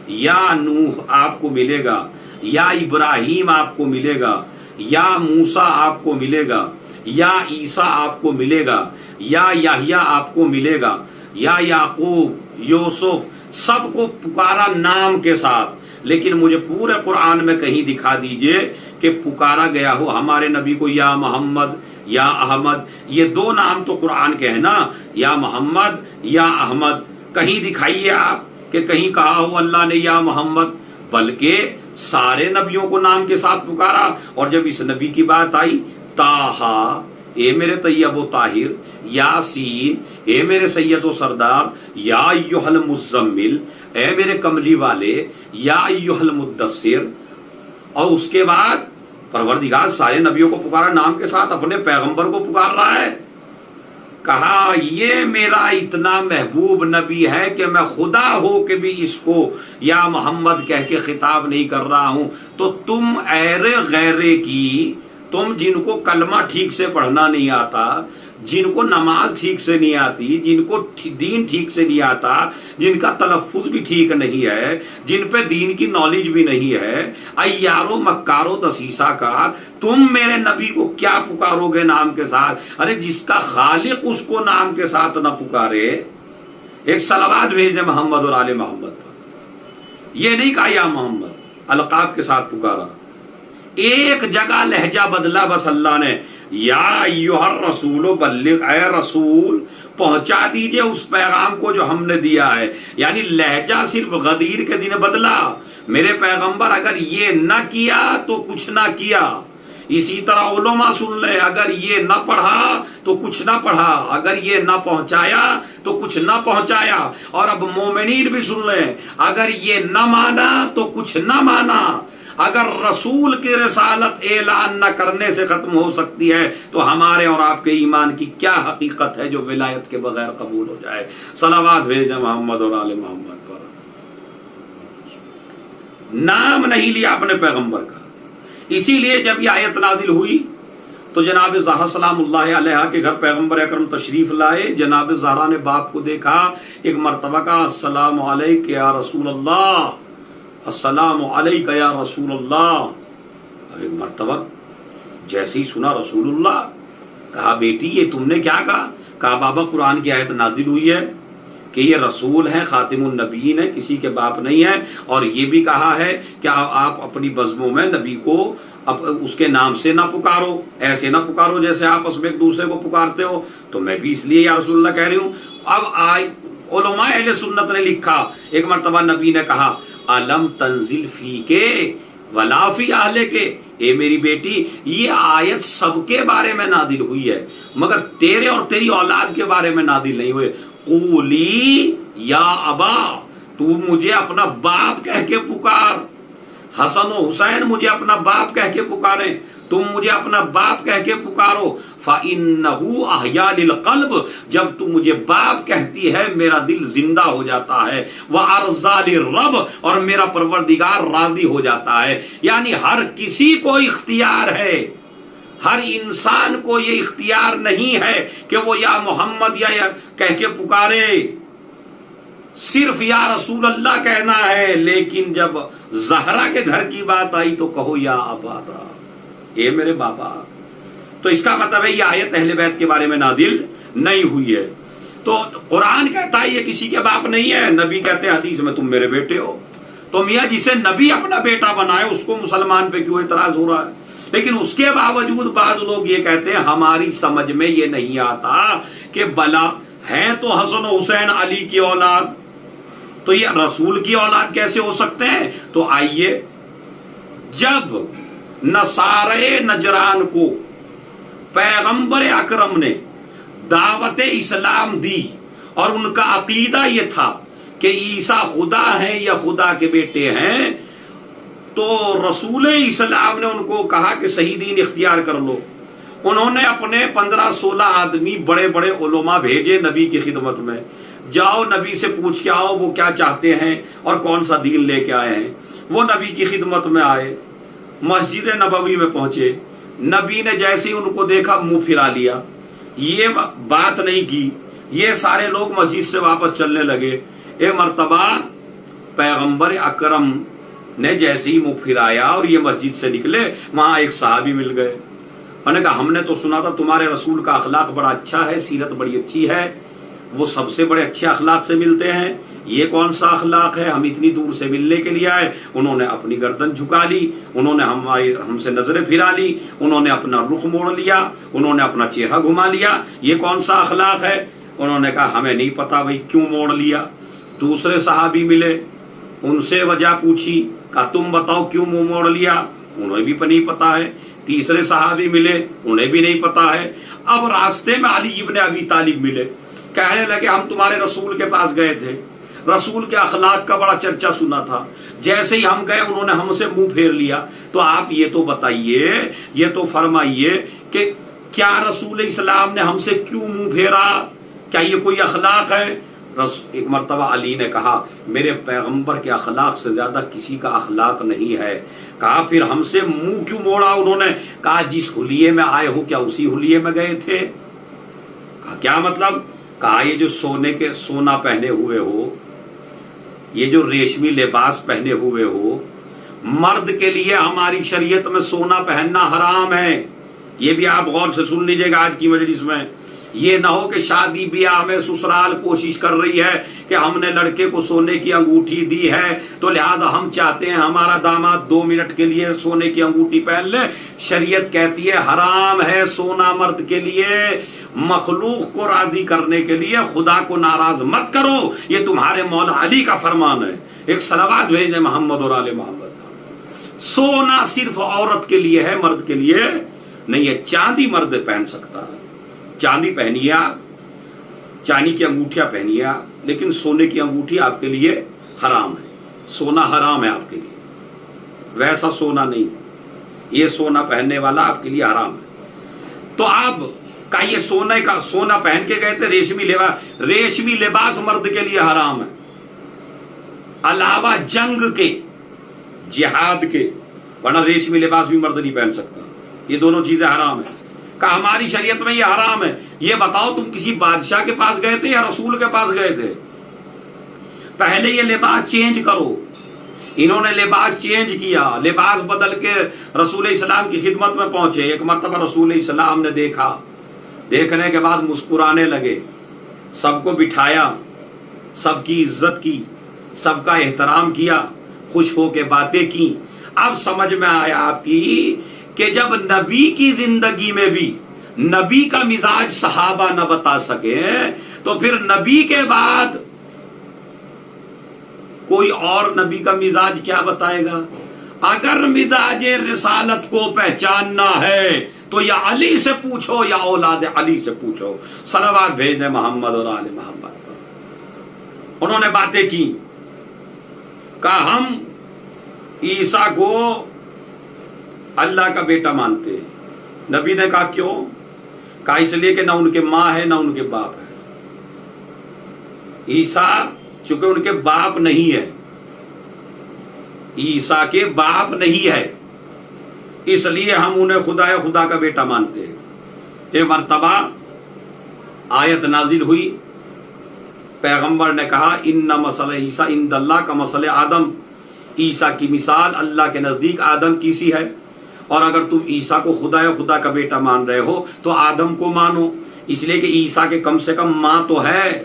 یا نوح آپ کو ملے گا، یا ابراہیم آپ کو ملے گا، یا موسیٰ آپ کو ملے گا، یا عیسیٰ آپ کو ملے گا، یا یحییٰ آپ کو ملے گا، یا یعقوب، یوسف، سب کو پکارا نام کے ساتھ۔ لیکن مجھے پورے قرآن میں کہیں دکھا دیجئے کہ پکارا گیا ہو ہمارے نبی کو یا محمد یا احمد۔ یہ دو نام تو قرآن کے ہیں نا، یا محمد یا احمد، کہیں دکھائیے آپ کہ کہیں کہا ہو اللہ نے یا محمد، بلکہ سارے نبیوں کو نام کے ساتھ پکارا۔ اور جب اس نبی کی بات آئی، تاہا، اے میرے طیب و طاہر، یاسین، اے میرے سید و سردار، یا ایھا المزمل، اے میرے کملی والے، یا ایھا المدثر۔ اور اس کے بعد پروردگار سارے نبیوں کو پکارا نام کے ساتھ، اپنے پیغمبر کو پکار رہا ہے۔ کہا یہ میرا اتنا محبوب نبی ہے کہ میں خدا ہو کہ بھی اس کو یا محمد کہہ کے خطاب نہیں کر رہا ہوں۔ تو تم ایرے غیرے کی، تم جن کو کلمہ ٹھیک سے پڑھنا نہیں آتا، جن کو نماز ٹھیک سے نہیں آتی، جن کو دین ٹھیک سے نہیں آتا، جن کا تلفظ بھی ٹھیک نہیں ہے، جن پہ دین کی نالج بھی نہیں ہے، ایارو مکارو دسیسہ کار، تم میرے نبی کو کیا پکارو گے نام کے ساتھ؟ ارے جس کا خالق اس کو نام کے ساتھ نہ پکارے۔ ایک صلوات بھیج دیں محمد اور آل محمد پر۔ یہ نہیں کہا یا محمد، القاب کے ساتھ پکارا۔ ایک جگہ لہجہ بدلا بس اللہ نے، یا ایھا الرسول بلغ، اے رسول پہنچا دیجئے اس پیغام کو جو ہم نے دیا ہے۔ یعنی لہجہ صرف غدیر کے دن بدلا، میرے پیغمبر اگر یہ نہ کیا تو کچھ نہ کیا۔ اسی طرح علماء سن لیں، اگر یہ نہ پڑھا تو کچھ نہ پڑھا، اگر یہ نہ پہنچایا تو کچھ نہ پہنچایا۔ اور اب مومنین بھی سن لیں، اگر یہ نہ مانا تو کچھ نہ مانا۔ اگر رسول کی رسالت اعلان نہ کرنے سے ختم ہو سکتی ہے تو ہمارے اور آپ کے ایمان کی کیا حقیقت ہے جو ولایت کے بغیر قبول ہو جائے؟ صلوات بھیج دیں محمد اور آل محمد پر۔ نام نہیں لیا اپنے پیغمبر کا۔ اسی لیے جب یہ آیت نازل ہوئی تو جناب زہرا سلام اللہ علیہا کے گھر پیغمبر اکرم تشریف لائے۔ جناب زہرا نے باپ کو دیکھا، ایک مرتبہ کہا السلام علیک یا رسول اللہ، السلام علیک یا رسول اللہ۔ اور ایک مرتبہ جیسے ہی سنا رسول اللہ، کہا بیٹی یہ تم نے کیا کہا؟ کہا بابا قرآن کی آیت نازل ہوئی ہے کہ یہ رسول ہیں، خاتم النبیین ہے، کسی کے باپ نہیں ہے، اور یہ بھی کہا ہے کہ آپ اپنی بزموں میں نبی کو اس کے نام سے نہ پکارو، ایسے نہ پکارو جیسے آپس میں ایک دوسرے کو پکارتے ہو۔ تو میں بھی اس لیے یا رسول اللہ کہہ رہی ہوں۔ اب علماء اہل سنت نے لکھا، ایک مرتبہ نبی نے کہا الم تنزل فی کے ولا فی اہلے کے، اے میری بیٹی یہ آیت سب کے بارے میں نازل ہوئی ہے مگر تیرے اور تیری اولاد کے بارے میں نازل نہیں ہوئے۔ قولی یا ابا، تو مجھے اپنا باپ کہہ کے پکار، حسن و حسین مجھے اپنا باپ کہہ کے پکاریں، تم مجھے اپنا باپ کہہ کے پکارو۔ فَإِنَّهُ أَحْيَا لِلْقَلْبِ، جب تو مجھے باپ کہتی ہے میرا دل زندہ ہو جاتا ہے، وَأَرْضَى لِلرَّبِ، اور میرا پروردگار راضی ہو جاتا ہے۔ یعنی ہر کسی کو اختیار ہے، ہر انسان کو یہ اختیار نہیں ہے کہ وہ یا محمد یا کہہ کے پکارے، صرف یا رسول اللہ کہنا ہے۔ لیکن جب زہرا کے گھر کی بات آئی تو کہو یا ابا، اے میرے بابا، تو اس کا مطلب ہے یہ آیت اہل بیت کے بارے میں نازل نہیں ہوئی ہے۔ تو قرآن کہتا ہے یہ کسی کے باپ نہیں ہے، نبی کہتے ہیں حدیث میں تم میرے بیٹے ہو۔ تو میاں جسے نبی اپنا بیٹا بنائے اس کو مسلمان پہ کیوں اعتراض ہو رہا ہے؟ لیکن اس کے باوجود بعض لوگ یہ کہتے ہیں ہماری سمجھ میں یہ نہیں آتا کہ بلا ہیں تو حسن و حسین علی کی اولاد، تو یہ رسول کی اولاد کیسے ہو سکتے ہیں؟ تو آئیے، جب نصارے نجران کو پیغمبر اکرم نے دعوت اسلام دی اور ان کا عقیدہ یہ تھا کہ عیسیٰ خدا ہیں یا خدا کے بیٹے ہیں، تو رسول اسلام نے ان کو کہا کہ صحیح دین اختیار کر لو۔ انہوں نے اپنے 15-16 آدمی بڑے بڑے علماء بھیجے نبی کی خدمت میں، جاؤ نبی سے پوچھ کے آؤ وہ کیا چاہتے ہیں اور کون سا دین لے کے آئے ہیں۔ وہ نبی کی خدمت میں آئے، مسجد نبوی میں پہنچے، نبی نے جیسے ہی ان کو دیکھا منہ پھرا لیا، یہ بات نہیں کی، یہ سارے لوگ مسجد سے واپس چلنے لگے۔ ایک مرتبہ پیغمبر اکرم نے جیسے ہی منہ پھرایا اور یہ مسجد سے نکلے، وہاں ایک صحابی مل گئے، انہوں نے کہا ہم نے تو سنا تھا تمہارے رسول کا اخلاق بڑا اچھا ہے، سیرت بڑی اچھی ہے، وہ سب سے بڑے اچھے اخلاق سے ملتے ہیں، یہ کون سا اخلاق ہے؟ ہم اتنی دور سے ملنے کے لیے آئے۔ انہوں نے اپنی گردن جھکا لی، انہوں نے ہم سے نظریں پھرا لی، انہوں نے اپنا رخ موڑ لیا، انہوں نے اپنا چہرہ گھما لیا، یہ کون سا اخلاق ہے؟ انہوں نے کہا ہمیں نہیں پتا بھائی کیوں موڑ لیا۔ دوسرے صحابی ملے، ان سے وجہ پوچھی، کہا تم بتاؤ کیوں منہ موڑ لیا؟ انہیں بھی نہیں پتا ہے۔ تیسرے صحابی ملے، انہیں بھی نہیں پتا ہے۔ اب راستے میں علی ابن ابی طالب ملے، کہنے لگے ہم تمہارے رسول کے پاس گئے تھے، رسول کے اخلاق کا بڑا چرچا سنا تھا، جیسے ہی ہم گئے انہوں نے ہم سے منہ پھیر لیا، تو آپ یہ تو بتائیے، یہ تو فرمائیے کہ کیا رسول اسلام نے ہم سے کیوں منہ پھیرا؟ کیا یہ کوئی اخلاق ہے؟ ایک مرتبہ علی نے کہا میرے پیغمبر کے اخلاق سے زیادہ کسی کا اخلاق نہیں ہے۔ کہا پھر ہم سے منہ کیوں موڑا؟ انہوں نے کہا جس حلیے میں آئے ہو کیا اسی حلیے میں گئے تھے؟ کہا کیا مطلب؟ کہا یہ جو سونا پہنے ہوئے ہو، یہ جو ریشمی لباس پہنے ہوئے ہو، مرد کے لیے ہماری شریعت میں سونا پہننا حرام ہے۔ یہ بھی آپ غور سے سن لیجئے گا آج کی مجلس میں، یہ نہ ہو کہ شادی بیاہ میں سسرال کوشش کر رہی ہے کہ ہم نے لڑکے کو سونے کی انگوٹھی دی ہے تو لہذا ہم چاہتے ہیں ہمارا داماد 2 منٹ کے لیے سونے کی انگوٹھی پہن لے۔ شریعت کہتی ہے حرام ہے سونا مرد کے لیے، مخلوق کو راضی کرنے کے لیے خدا کو ناراض مت کرو، یہ تمہارے مولا علی کا فرمان ہے۔ ایک صلوات بھیجے محمد اور آل محمد۔ سونا صرف عورت کے لیے ہے، مرد کے لیے نہیں ہے۔ چاندی مرد پہن سکتا ہے، چاندی پہنیے آپ، چاندی کی انگوٹھیاں پہنیے آپ، لیکن سونے کی انگوٹھی آپ کے لیے حرام ہے۔ سونا حرام ہے آپ کے لیے، ویسا سونا نہیں، یہ سونا پہننے والا آپ کے لیے حرام ہے۔ تو آپ کا یہ سونا پہن کے گئے تھے، ریشمی لباس مرد کے لیے حرام ہے، علاوہ جنگ کے، جہاد کے، ورنہ ریشمی لباس بھی مرد نہیں پہن سکتا، یہ دونوں چیزیں حرام ہیں۔ کہ ہماری شریعت میں یہ حرام ہے۔ یہ بتاؤ تم کسی بادشاہ کے پاس گئے تھے یا رسول کے پاس گئے تھے؟ پہلے یہ لباس چینج کرو۔ انہوں نے لباس چینج کیا، لباس بدل کے رسول اسلام کی خدمت میں پہنچے۔ ایک مرتبہ رسول اسلام نے دیکھا، دیکھنے کے بعد مسکرانے لگے، سب کو بٹھایا، سب کی عزت کی، سب کا احترام کیا، خوش ہو کے باتیں کی۔ اب سمجھ میں آیا آپ کی کہ جب نبی کی زندگی میں بھی نبی کا مزاج صحابہ نہ بتا سکے تو پھر نبی کے بعد کوئی اور نبی کا مزاج کیا بتائے گا؟ اگر مزاج رسالت کو پہچاننا ہے تو یا علی سے پوچھو یا اولاد علی سے پوچھو۔ صلوات بھیجنے محمد اور آل محمد پر۔ انہوں نے باتیں کی، کہا ہم عیسیٰ کو اللہ کا بیٹا مانتے ہیں۔ نبی نے کہا کیوں؟ کہا اس لیے کہ نہ ان کے ماں ہے نہ ان کے باپ ہے۔ عیسیٰ چونکہ ان کے باپ نہیں ہے، عیسیٰ کے باپ نہیں ہے، اس لیے ہم انہیں خدا کا بیٹا مانتے ہیں۔ ایک مرتبہ آیت نازل ہوئی، پیغمبر نے کہا ان مثل عیسیٰ عند اللہ کا مثل آدم، عیسیٰ کی مثال اللہ کے نزدیک آدم کی سی ہے۔ اور اگر تم عیسیٰ کو خدا یا خدا کا بیٹا مان رہے ہو تو آدم کو مانو، اس لیے کہ عیسیٰ کے کم سے کم ماں تو ہے،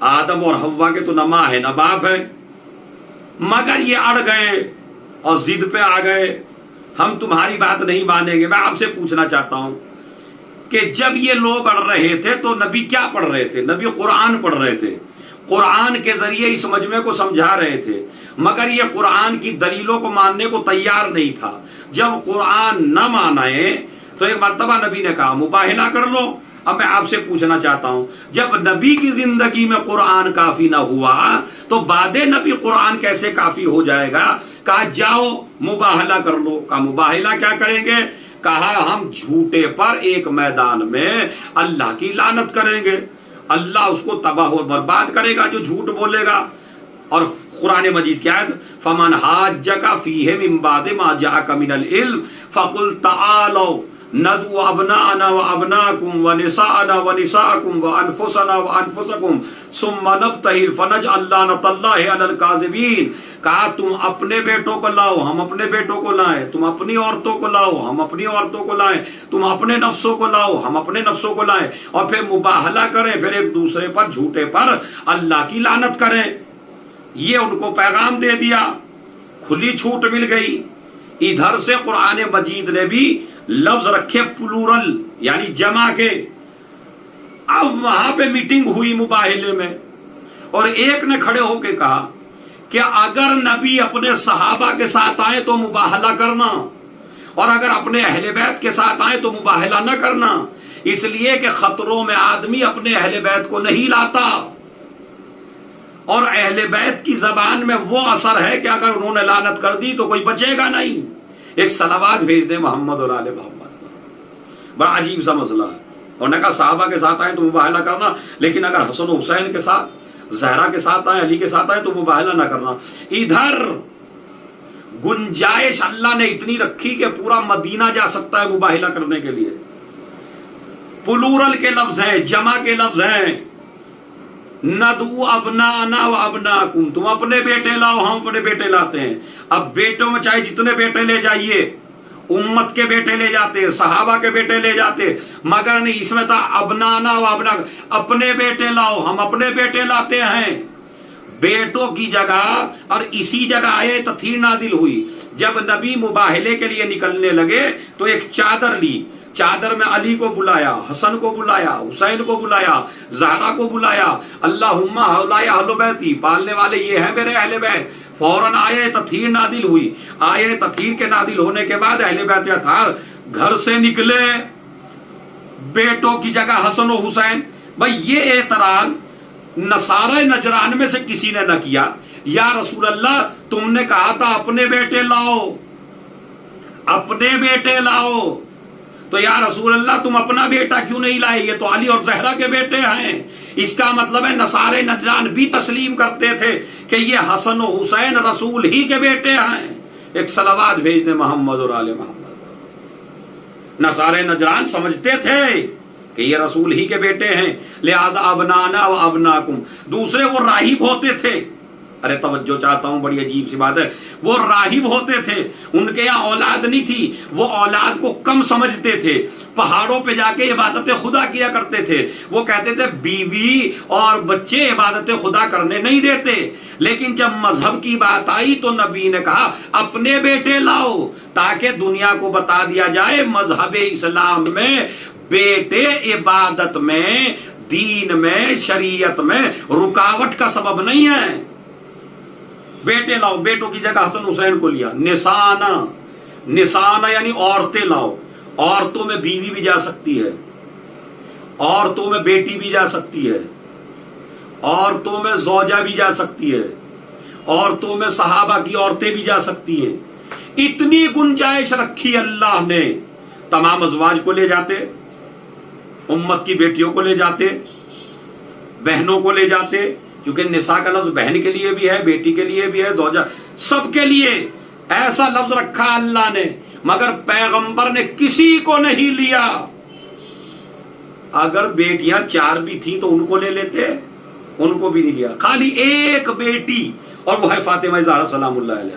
آدم اور حوا کے تو نہ ماں ہے نہ باپ ہے۔ مگر یہ اڑ گئے اور ضد پہ آ گئے، ہم تمہاری بات نہیں مانیں گے۔ میں آپ سے پوچھنا چاہتا ہوں کہ جب یہ لوگ اڑ رہے تھے تو نبی کیا پڑھ رہے تھے؟ نبی قرآن پڑھ رہے تھے، قرآن کے ذریعے اس مجمع کو سمجھا رہے تھے، مگر یہ قرآن کی دلیلوں کو ماننے کو تیار نہیں تھا۔ جب قرآن نہ مانے تو ایک مرتبہ نبی نے کہا مباہلہ کر لو۔ اب میں آپ سے پوچھنا چاہتا ہوں، جب نبی کی زندگی میں قرآن کافی نہ ہوا تو بعد نبی قرآن کیسے کافی ہو جائے گا؟ کہا جاؤ مباہلہ کر لو۔ کہا مباہلہ کیا کریں گے؟ کہا ہم جھوٹے پر ایک میدان میں اللہ کی لعنت کریں گے، اللہ اس کو تباہ و برباد کرے گا جو جھوٹ بولے گا۔ اور قرآن مجید کیا ہے؟ فمن حاجک فیہ من بعد ما جاءک من العلم فقل تعالوا ندعو ابناءنا وابناءکم ونساءنا ونساءکم وانفسنا وانفسکم ثم نبتہل فنجعل لعنۃ اللہ علی الکاذبین۔ کہا تم اپنے بیٹوں کو لاؤ ہم اپنے بیٹوں کو لائیں، تم اپنی عورتوں کو لاؤ ہم اپنی عورتوں کو لائیں، تم اپنے نفسوں کو لاؤ ہم اپنے نفسوں کو لائیں، اور پھر مباہلہ کریں، پھر ایک دوسرے پر جھوٹے پر اللہ کی لعنت کریں۔ یہ ان کو پیغام دے دیا، کھلی چھوٹ مل گئی۔ ادھر سے قرآن مجید نے بھی لفظ رکھے پلورل یعنی جمع کے۔ اب وہاں پہ میٹنگ ہوئی مباہلے میں، اور ایک نے کھڑے ہو کے کہا کہ اگر نبی اپنے صحابہ کے ساتھ آئے تو مباہلہ کرنا، اور اگر اپنے اہل بیت کے ساتھ آئے تو مباہلہ نہ کرنا، اس لیے کہ خطروں میں آدمی اپنے اہل بیت کو نہیں لاتا، اور اہل بیت کی زبان میں وہ اثر ہے کہ اگر انہوں نے لعنت کر دی تو کوئی بچے گا نہیں۔ ایک صلوات بھیج دیں محمد اور آل محمد۔ بڑا عجیب سا مسئلہ ہے۔ اور نے کہا صحابہ کے ساتھ آئے تو مباہلہ کرنا، لیکن اگر حسن و حسین کے ساتھ، زہرا کے ساتھ آئے، علی کے ساتھ آئے تو مباہلہ نہ کرنا۔ ادھر گنجائش اللہ نے اتنی رکھی کہ پورا مدینہ جا سکتا ہے مباہلہ کرنے کے لیے۔ پلورل کے لفظ ہیں، جمع کے لفظ ہیں۔ ندعو ابناءنا و ابناءکم، تم اپنے بیٹے لاؤ ہم اپنے بیٹے لاتے ہیں۔ اب بیٹوں میں چاہے جتنے بیٹے لے جائیے، امت کے بیٹے لے جاتے، صحابہ کے بیٹے لے جاتے، مگر نہیں، اس میں تھا ابنانا و ابنا، اپنے بیٹے لاؤ ہم اپنے بیٹے لاتے ہیں۔ بیٹوں کی جگہ، اور اسی جگہ آئے تطہیر نازل ہوئی۔ جب نبی مباہلے کے لیے نکلنے لگے تو ایک چادر لی، چادر میں علی کو بلایا، حسن کو بلایا، حسین کو بلایا، زہرا کو بلایا، اللہم ہؤلاء اہل بیتی، پالنے والے یہ ہیں میرے اہل بیت۔ فوراً آیے تطہیر نازل ہوئی۔ آیے تطہیر کے نازل ہونے کے بعد اہل بیت اطہار گھر سے نکلے، بیٹوں کی جگہ حسن و حسین۔ بھئی یہ اعتراض نصارہ نجران میں سے کسی نے نہ کیا۔ یا رسول اللہ تم نے کہا تھا اپنے بیٹے لاؤ، اپنے بیٹے لاؤ، تو یا رسول اللہ تم اپنا بیٹا کیوں نہیں لائے؟ یہ تو علی اور زہرا کے بیٹے ہیں۔ اس کا مطلب ہے نصارے نجران بھی تسلیم کرتے تھے کہ یہ حسن و حسین رسول ہی کے بیٹے ہیں۔ ایک صلوات بھیج دیں محمد اور آل محمد۔ نصارے نجران سمجھتے تھے کہ یہ رسول ہی کے بیٹے ہیں، لہذا ابنانا و ابناکم۔ دوسرے وہ راہب ہوتے تھے، ارے توجہ چاہتا ہوں، بڑی عجیب سی بات ہے، وہ راہب ہوتے تھے، ان کے یہاں اولاد نہیں تھی، وہ اولاد کو کم سمجھتے تھے، پہاڑوں پہ جا کے عبادت خدا کیا کرتے تھے۔ وہ کہتے تھے بیوی اور بچے عبادت خدا کرنے نہیں دیتے، لیکن جب مذہب کی بات آئی تو نبی نے کہا اپنے بیٹے لاؤ، تاکہ دنیا کو بتا دیا جائے مذہب اسلام میں بیٹے عبادت میں، دین میں، شریعت میں رکاوٹ کا سبب نہیں ہے۔ بیٹے لاؤ، بیٹوں کی جگہ حسن حسین کو لیا۔ نسانا، نسانا یعنی عورتیں لاؤ، عورتوں میں بیوی بھی جا سکتی ہے، عورتوں میں بیٹی بھی جا سکتی ہے، عورتوں میں زوجہ بھی جا سکتی ہے، عورتوں میں صحابہ کی عورتیں بھی جا سکتی ہیں۔ اتنی گنجائش رکھی اللہ نے۔ تمام ازواج کو لے جاتے، امت کی بیٹیوں کو لے جاتے، بہنوں کو لے جاتے، کیونکہ نساء کا لفظ بہن کے لیے بھی ہے، بیٹی کے لیے بھی ہے، زوجہ، سب کے لیے ایسا لفظ رکھا اللہ نے، مگر پیغمبر نے کسی کو نہیں لیا۔ اگر بیٹیاں 4 بھی تھیں تو ان کو لے لیتے، ان کو بھی نہیں لیا، خالی ایک بیٹی، اور وہ ہے فاطمہ زہرا سلام اللہ علیہ۔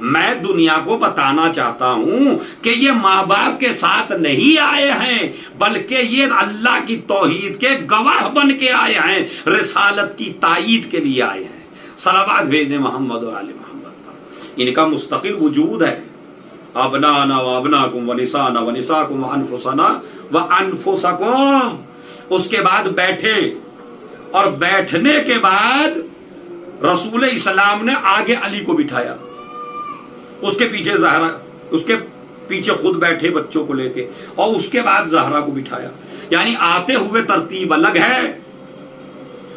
میں دنیا کو بتانا چاہتا ہوں کہ یہ ماں باپ کے ساتھ نہیں آئے ہیں، بلکہ یہ اللہ کی توحید کے گواہ بن کے آئے ہیں، رسالت کی تائید کے لیے آئے ہیں۔ صلوات بھیجنے محمد و آل محمد پر۔ ان کا مستقل وجود ہے۔ ابنانا و ابناکم و نسانا و نساکم و انفسنا و انفسکم۔ اس کے بعد بیٹھے، اور بیٹھنے کے بعد رسول اسلام نے آگے علی کو بٹھایا، اس کے پیچھے زہرا، اس کے پیچھے خود بیٹھے بچوں کو لے کے، اور اس کے بعد زہرا کو بٹھایا۔ یعنی آتے ہوئے ترتیب الگ ہے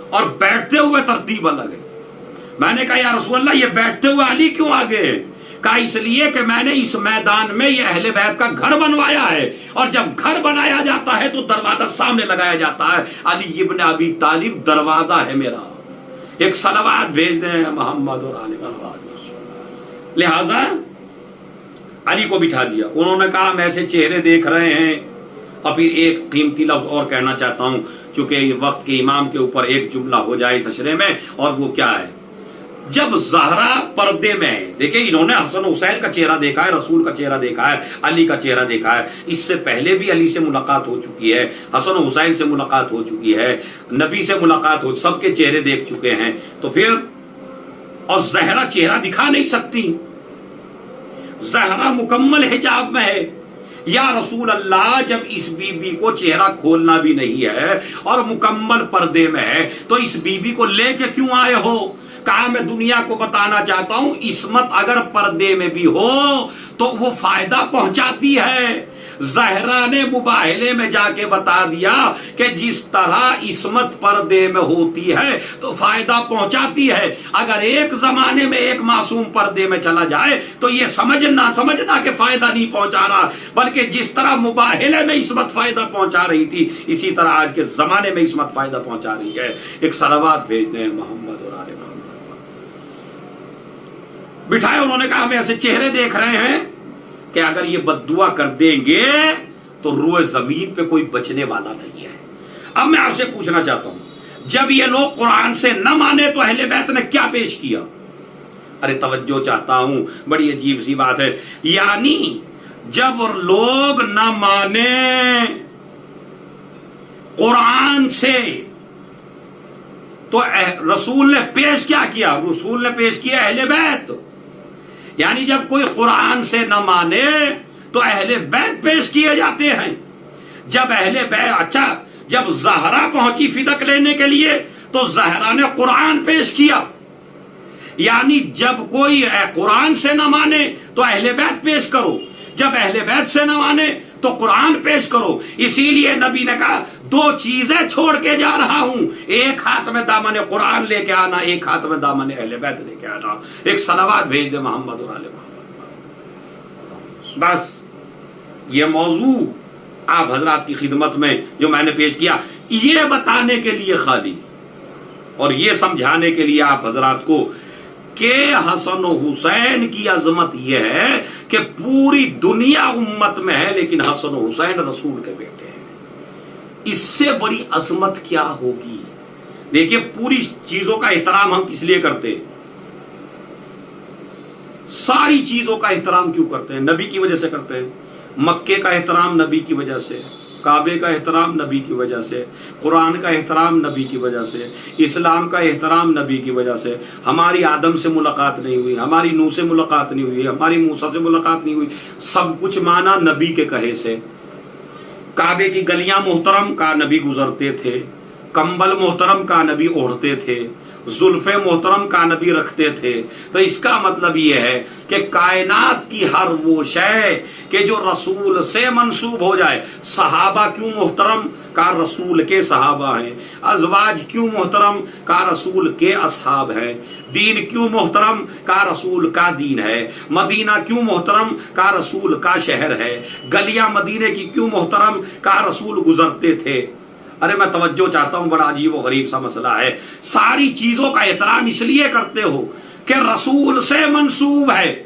اور بیٹھتے ہوئے ترتیب الگ ہے۔ میں نے کہا یا رسول اللہ، یہ بیٹھتے ہوئے علی کیوں آگے ہے؟ کہا اس لیے کہ میں نے اس میدان میں یہ اہل بیت کا گھر بنوایا ہے، اور جب گھر بنایا جاتا ہے تو دروازہ سامنے لگایا جاتا ہے۔ علی ابن ابی طالب دروازہ ہے میرا۔ ایک صلوات بھیج دیں محمد اور آل محمد۔ لہذا علی کو بٹھا دیا۔ انہوں نے کہا ہم ایسے چہرے دیکھ رہے ہیں۔ اور پھر ایک قیمتی لفظ اور کہنا چاہتا ہوں، چونکہ یہ وقت کے امام کے اوپر ایک جملہ ہو جائے اس اشرے میں، اور وہ کیا ہے؟ جب زہرا پردے میں ہے، دیکھیں انہوں نے حسن حسین کا چہرہ دیکھا ہے، رسول کا چہرہ دیکھا ہے، علی کا چہرہ دیکھا ہے، اس سے پہلے بھی علی سے ملاقات ہو چکی ہے، حسن حسین سے ملاقات ہو چکی ہے، نبی سے ملاقات ہو، سب کے چہرے دیکھ چکے ہیں۔ تو پھر اور زہرا چہرہ دکھا نہیں سکتی، زہرا مکمل حجاب میں ہے۔ یا رسول اللہ، جب اس بی بی کو چہرہ کھولنا بھی نہیں ہے اور مکمل پردے میں ہے تو اس بی بی کو لے کے کیوں آئے ہو؟ کہا میں دنیا کو بتانا چاہتا ہوں عصمت اگر پردے میں بھی ہو تو وہ فائدہ پہنچاتی ہے۔ زہرا نے مباہلے میں جا کے بتا دیا کہ جس طرح عصمت پردے میں ہوتی ہے تو فائدہ پہنچاتی ہے۔ اگر ایک زمانے میں ایک معصوم پردے میں چلا جائے تو یہ سمجھنا کہ فائدہ نہیں پہنچا رہا، بلکہ جس طرح مباہلے میں عصمت فائدہ پہنچا رہی تھی، اسی طرح آج کے زمانے میں عصمت فائدہ پہنچا رہی ہے۔ ایک صلوات بھیجتے ہیں محمد اور آل محمد۔ بٹھائے، انہوں نے کہا ہم ایسے چہرے دیکھ رہے ہیں کہ اگر یہ بد دعا کر دیں گے تو روئے زمین پہ کوئی بچنے والا نہیں ہے۔ اب میں آپ سے پوچھنا چاہتا ہوں، جب یہ لوگ قرآن سے نہ مانے تو اہل بیت نے کیا پیش کیا؟ ارے توجہ چاہتا ہوں، بڑی عجیب سی بات ہے۔ یعنی جب لوگ نہ مانے قرآن سے تو رسول نے پیش کیا کیا؟ رسول نے پیش کیا اہل بیت۔ یعنی جب کوئی قرآن سے نہ مانے تو اہل بیت پیش کیے جاتے ہیں۔ جب اہل بیت، اچھا جب زہرا پہنچی فدق لینے کے لیے تو زہرا نے قرآن پیش کیا۔ یعنی جب کوئی قرآن سے نہ مانے تو اہل بیت پیش کرو، جب اہل بیت سے نہ مانے تو قرآن پیش کرو۔ اسی لیے نبی نے کہا دو چیزیں چھوڑ کے جا رہا ہوں، ایک ہاتھ میں دامن قرآن لے کے آنا، ایک ہاتھ میں دامن اہل بیت لے کے آنا۔ ایک صلوات بھیج دے محمد اور آل محمد۔ بس یہ موضوع آپ حضرات کی خدمت میں جو میں نے پیش کیا، یہ بتانے کے لیے خالی اور یہ سمجھانے کے لیے آپ حضرات کو کہ حسن و حسین کی عظمت یہ ہے کہ پوری دنیا امت میں ہے لیکن حسن و حسین رسول کے بیٹے ہیں۔ اس سے بڑی عظمت کیا ہوگی؟ دیکھیے پوری چیزوں کا احترام ہم کس لیے کرتے ہیں؟ ساری چیزوں کا احترام کیوں کرتے ہیں؟ نبی کی وجہ سے کرتے ہیں۔ مکے کا احترام نبی کی وجہ سے، کعبے کا احترام نبی کی وجہ سے، قرآن کا احترام نبی کی وجہ سے، اسلام کا احترام نبی کی وجہ سے۔ ہماری آدم سے ملاقات نہیں ہوئی، ہماری نوح سے ملاقات نہیں ہوئی، ہماری موسیٰ سے ملاقات نہیں ہوئی، سب کچھ مانا نبی کے کہے سے۔ کعبے کی گلیاں محترم کا نبی گزرتے تھے، کمبل محترم کا نبی اوڑھتے تھے، زلفے محترم کا نبی رکھتے تھے۔ تو اس کا مطلب یہ ہے کہ کائنات کی ہر وہ شے کہ جو رسول سے منسوب ہو جائے، صحابہ کیوں محترم کا رسول کے صحابہ ہیں، ازواج کیوں محترم کا رسول کے اصحاب ہیں، دین کیوں محترم کا رسول کا دین ہے، مدینہ کیوں محترم کا رسول کا شہر ہے، گلیاں مدینے کی کیوں محترم کا رسول گزرتے تھے۔ ارے میں توجہ چاہتا ہوں، بڑا عجیب و غریب سا مسئلہ ہے۔ ساری چیزوں کا احترام اس لیے کرتے ہو کہ رسول سے منسوب ہے،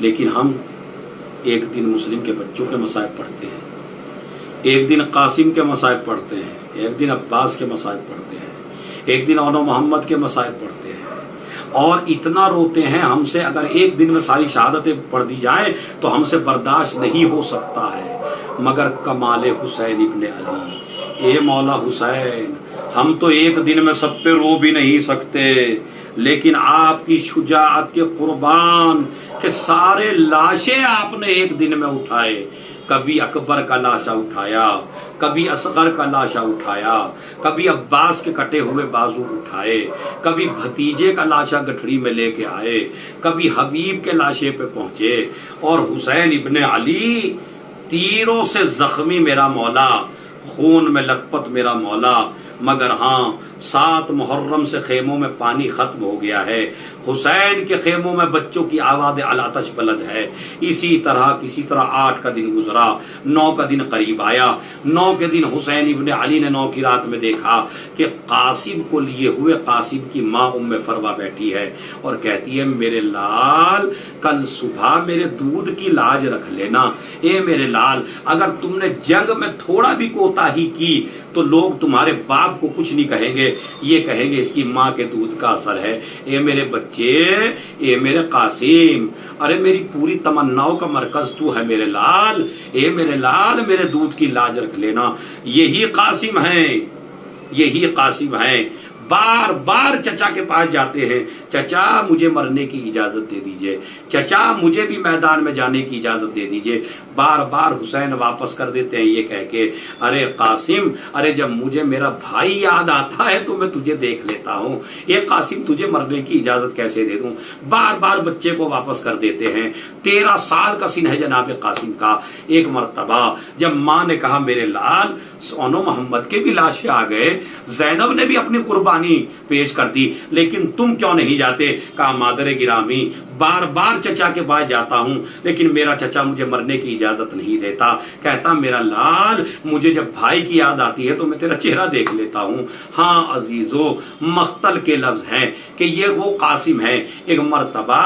لیکن ہم ایک دن مسلم کے بچوں کے مصائب پڑھتے ہیں، ایک دن قاسم کے مصائب پڑھتے ہیں، ایک دن عباس کے مصائب پڑھتے ہیں، ایک دن اونو محمد کے مصائب پڑھتے ہیں، اور اتنا روتے ہیں ہم سے اگر ایک دن میں ساری شہادتیں پڑھ دی جائیں تو ہم سے برداشت نہیں ہو سکتا ہے، مگر کمال حسین ابن علی، اے مولا حسین ہم تو ایک دن میں سب پہ رو بھی نہیں سکتے، لیکن آپ کی شجاعت کے قربان کہ سارے لاشیں آپ نے ایک دن میں اٹھائے، کبھی اکبر کا لاشا اٹھایا، کبھی اصغر کا لاشا اٹھایا، کبھی عباس کے کٹے ہوئے بازو اٹھائے، کبھی بھتیجے کا لاشا گٹھڑی میں لے کے آئے، کبھی حبیب کے لاشے پہ پہنچے، اور حسین ابن علی تیروں سے زخمی میرا مولا، خون میں لت پت میرا مولا، مگر ہاں 7 محرم سے خیموں میں پانی ختم ہو گیا ہے، حسین کے خیموں میں بچوں کی آواز علاتش بلد ہے، کسی طرح 8 کا دن گزرا، 9 کا دن قریب آیا، 9 کے دن حسین ابن علی نے 9 کی رات میں دیکھا کہ قاسم کو لیے ہوئے قاسم کی ماں ام فروا بیٹھی ہے اور کہتی ہے میرے لال کل صبح میرے دودھ کی لاج رکھ لینا، اے میرے لال اگر تم نے جنگ میں تھوڑا بھی کوتاہی کی تو لوگ تمہارے باپ کو کچھ نہیں کہیں گے، یہ کہیں گے اس کی ماں کے دودھ کا اثر ہے، اے میرے بچے، اے میرے قاسم، ارے میری پوری تمناؤں کا مرکز تو ہے میرے لال، اے میرے لال میرے دودھ کی لاج رکھ لینا۔ یہی قاسم ہیں، یہی قاسم ہیں، بار بار چچا کے پاس جاتے ہیں، چچا مجھے مرنے کی اجازت دے دیجئے، چچا مجھے بھی میدان میں جانے کی اجازت دے دیجئے، بار بار حسین واپس کر دیتے ہیں یہ کہہ کے ارے قاسم، ارے جب مجھے میرا بھائی یاد آتا ہے تو میں تجھے دیکھ لیتا ہوں، یہ قاسم تجھے مرنے کی اجازت کیسے دے دوں، بار بار بچے کو واپس کر دیتے ہیں۔ 13 سال کا سن ہے جناب قاسم کا۔ ایک مرتبہ جب ماں نے کہا میرے لال اونو محمد کے بھی لاشیں آ گئے، زینب نے بھی اپنی قربانی پیش کر دی، لیکن تم کیوں نہیں جاتے؟ کہا مادر گرامی بار بار چچا کے پاس جاتا ہوں لیکن میرا چچا مجھے مرنے کی اجازت نہیں دیتا، کہتا میرا لال مجھے جب بھائی کی یاد آتی ہے تو میں تیرا چہرہ دیکھ لیتا ہوں۔ ہاں عزیزو، مقتل کے لفظ ہیں کہ یہ وہ قاسم ہے۔ ایک مرتبہ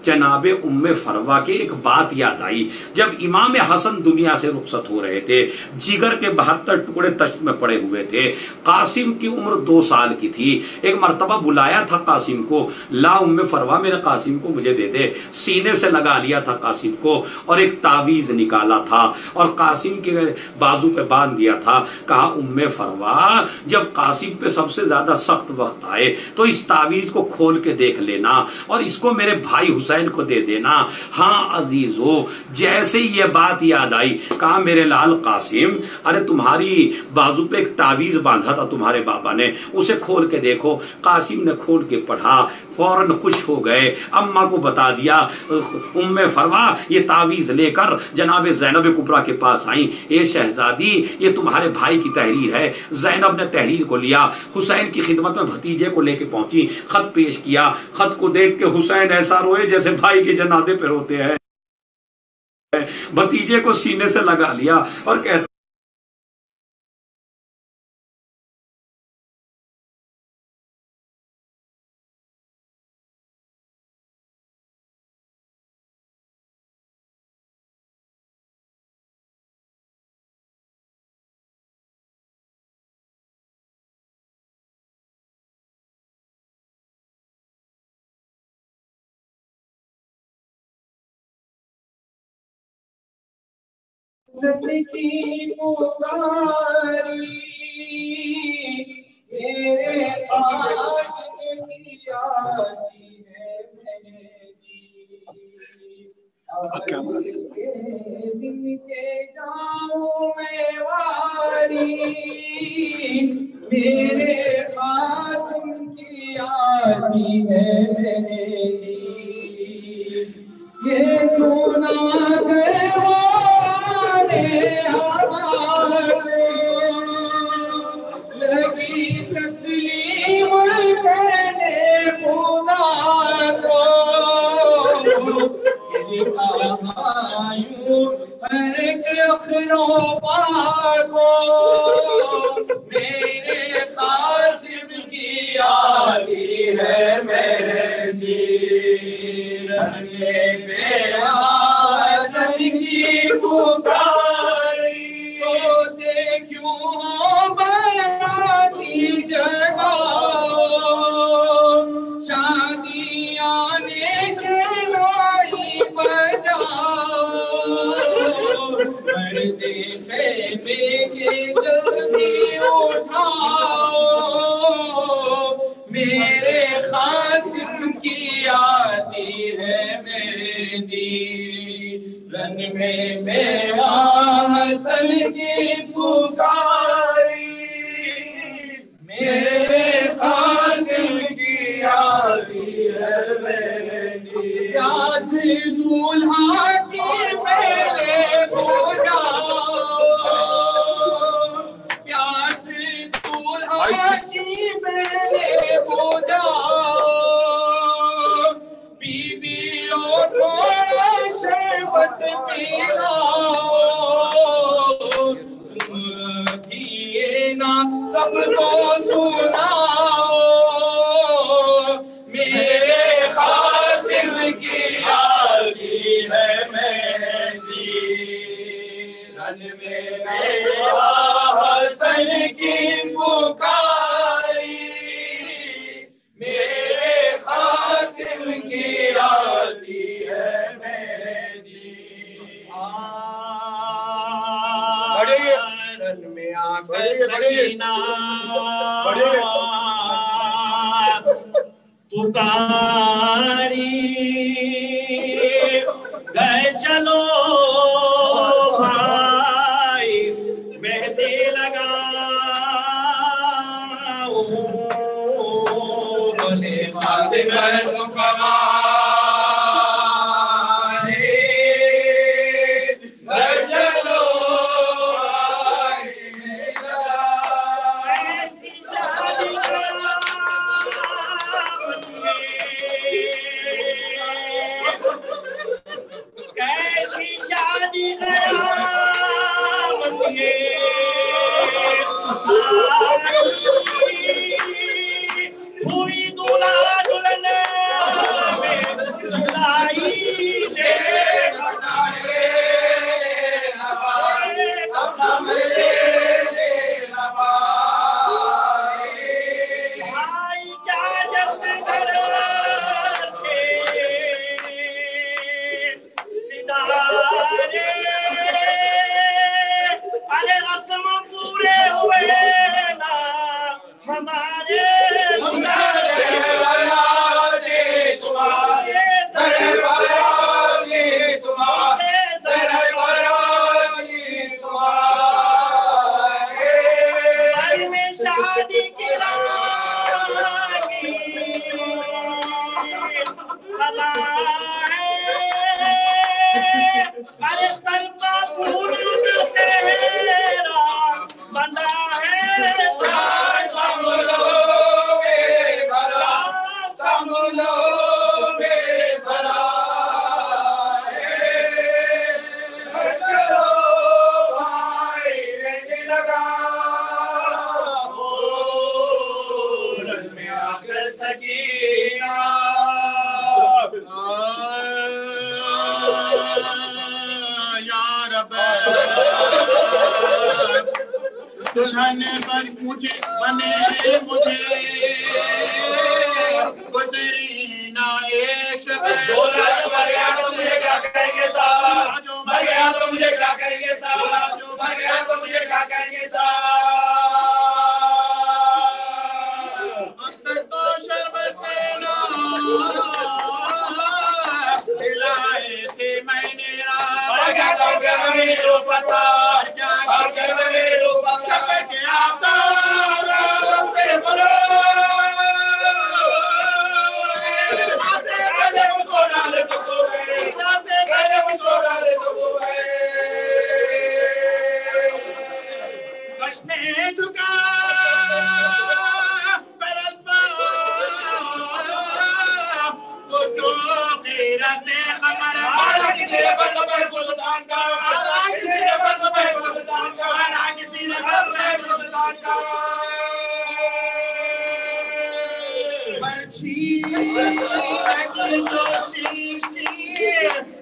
جناب ام فروا کے ایک بات یاد آئی، جب امام حسن دنیا سے رخصت ہو رہے تھے، جگر کے 72 ٹکڑے تشت میں پڑے ہوئے تھے، قاسم کی عمر 2 سال کی تھی، ایک مرتبہ بلایا تھا قاسم کو، لا ام فروا میرے قاسم کو مجھے دے دے، سینے سے لگا لیا تھا قاسم کو اور ایک تعویذ نکالا تھا اور قاسم کے بازو پہ باندھ دیا تھا، کہا ام فروا جب قاسم پہ سب سے زیادہ سخت وقت آئے تو اس تعویذ کو کھول کے دیکھ لینا اور اس کو میرے بھائی حسین کو دے دینا۔ ہاں عزیزو، جیسے یہ بات یاد آئی کہا میرے لال قاسم، ارے تمہاری بازو پہ ایک تعویذ باندھا تھا تمہارے بابا نے، اسے کھول کے دیکھو۔ قاسم نے کھول کے پڑھا، فوراً خوش ہو گئے، اماں کو بتا دیا، ام فروا یہ تعویذ لے کر جناب زینب کبریٰ کے پاس آئیں، اے شہزادی یہ تمہارے بھائی کی تحریر ہے۔ زینب نے تحریر کو لیا، حسین کی خدمت میں بھتیجے کو لے کے پہنچی، خط پیش کیا، خط کو دیکھ کے حسین ایسا روئے جیسے بھائی کے جنازے پہ روتے ہیں، بھتیجے کو سینے سے لگا لیا اور کہتے زندگی پکاری میرے پاس آتی ہے دن کے جاؤں میں واری میرے پاس کی آتی ہے یہ سونا لگی تسلیم کرنے خدا کو ہر ایک کو میرے قاسم کی آتی ہے مہندی رہنے پہ میں میوا حسن کی پکاری میرے قاسم کی یاری ہے میری پیاسی دولہا کی میرے پوجا پیاسی دولہا کی میرے پوجا بی بی او تھوڑا شربت پیلاؤ تم پیے نا سب کو سناؤ میرے قاسم کی یاری ہے مہندی رن میں میرا حسن کی پکاری میرے قاسم کی یاری ہے مہندی رن میں آ کر سکینہ پکاری گئے چلو بھائی مہندی لگاؤ بولے قاسم تمہاری گئے چلو بھائی ایسی شادی کیسی شادی قیامت یہ ہوئی دولہا دلہن میں جدائی بھائی کیا جشن کرتے ستارے ارے رسم پورے ہوئے نا ہمارے شادی کی رانی خدا ہے ارے سر کا پورا دسہرا بندہ ہے دلہن بن مجھے بنے مجھے گزری نا ایک شب مر گیا تو مجھے کیا کہیں گے صاحب مر گیا تو مجھے کیا کہیں گے صاحب مر گیا تو مجھے کیا کہیں گے صاحب تو شرم سے نا دلائے تھے میں نے رات مر گیا تو میرے روپا تھا شب کے آفتاب سے بولو پہلے مجھ کو ڈالے تو سو گئے پہلے مجھ کو ڈالے تو سو گئے کشنے جھکا تو جو غیرت قمر مارا کسی نے پر زبر گلستان کا مارا کسی نے پر زبر گلستان کا مارا کسی نے پر زبر گلستان کا برچھی کی جو شیش تھی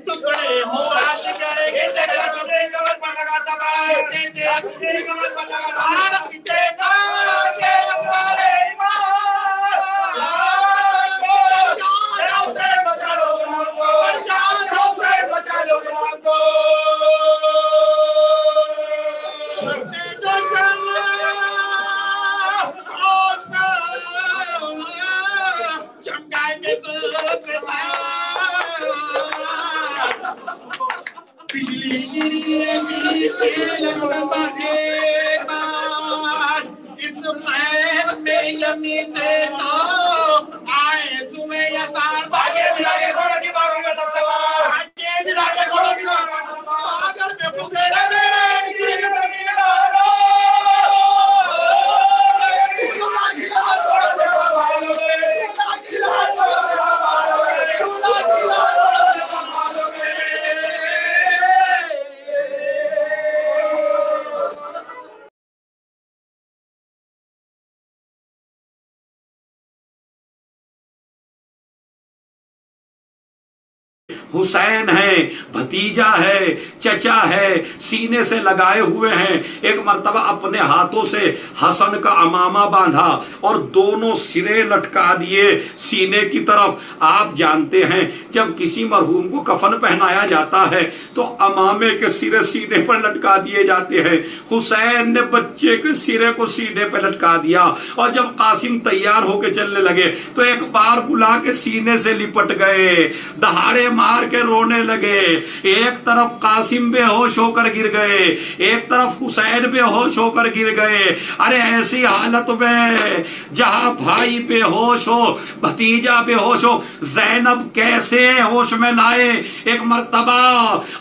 ٹکڑے ہو آج کرے گے تیرے سبزے کمر پر لگاتا بھائی تیرے سبزے کمر پر لگاتا عالم کی تیتا کے ہمارے ایمان سے بچا لو غلام کو سے بچا لو غلام کو چھپنے جو شمع روز کا چمکائے کے ظلم کے ساتھ بجلی اس خیر میں یمی سے تو آئے سمے یسار بھاگے ملا کے گھوڑا کی باغوں میں سب سے بھاگے ملا کے گھوڑا کی باغر میں پھسے رہے حسین ہے، بھتیجا ہے، چچا ہے، سینے سے لگائے ہوئے ہیں۔ ایک مرتبہ اپنے ہاتھوں سے حسن کا عمامہ باندھا اور دونوں سرے لٹکا دیے سینے کی طرف۔ آپ جانتے ہیں جب کسی مرحوم کو کفن پہنایا جاتا ہے تو عمامے کے سرے سینے پر لٹکا دیے جاتے ہیں۔ حسین نے بچے کے سرے کو سینے پر لٹکا دیا اور جب قاسم تیار ہو کے چلنے لگے تو ایک بار بلا کے سینے سے لپٹ گئے، دہاڑے مار کے رونے لگے۔ ایک طرف قاسم بے ہوش ہو کر گر گئے، ایک طرف حسین بے ہوش ہو کر گر گئے۔ ارے ایسی حالت میں جہاں بھائی بے ہوش ہو، بھتیجا بے ہوش ہو، زینب کیسے ہوش میں لائے؟ ایک مرتبہ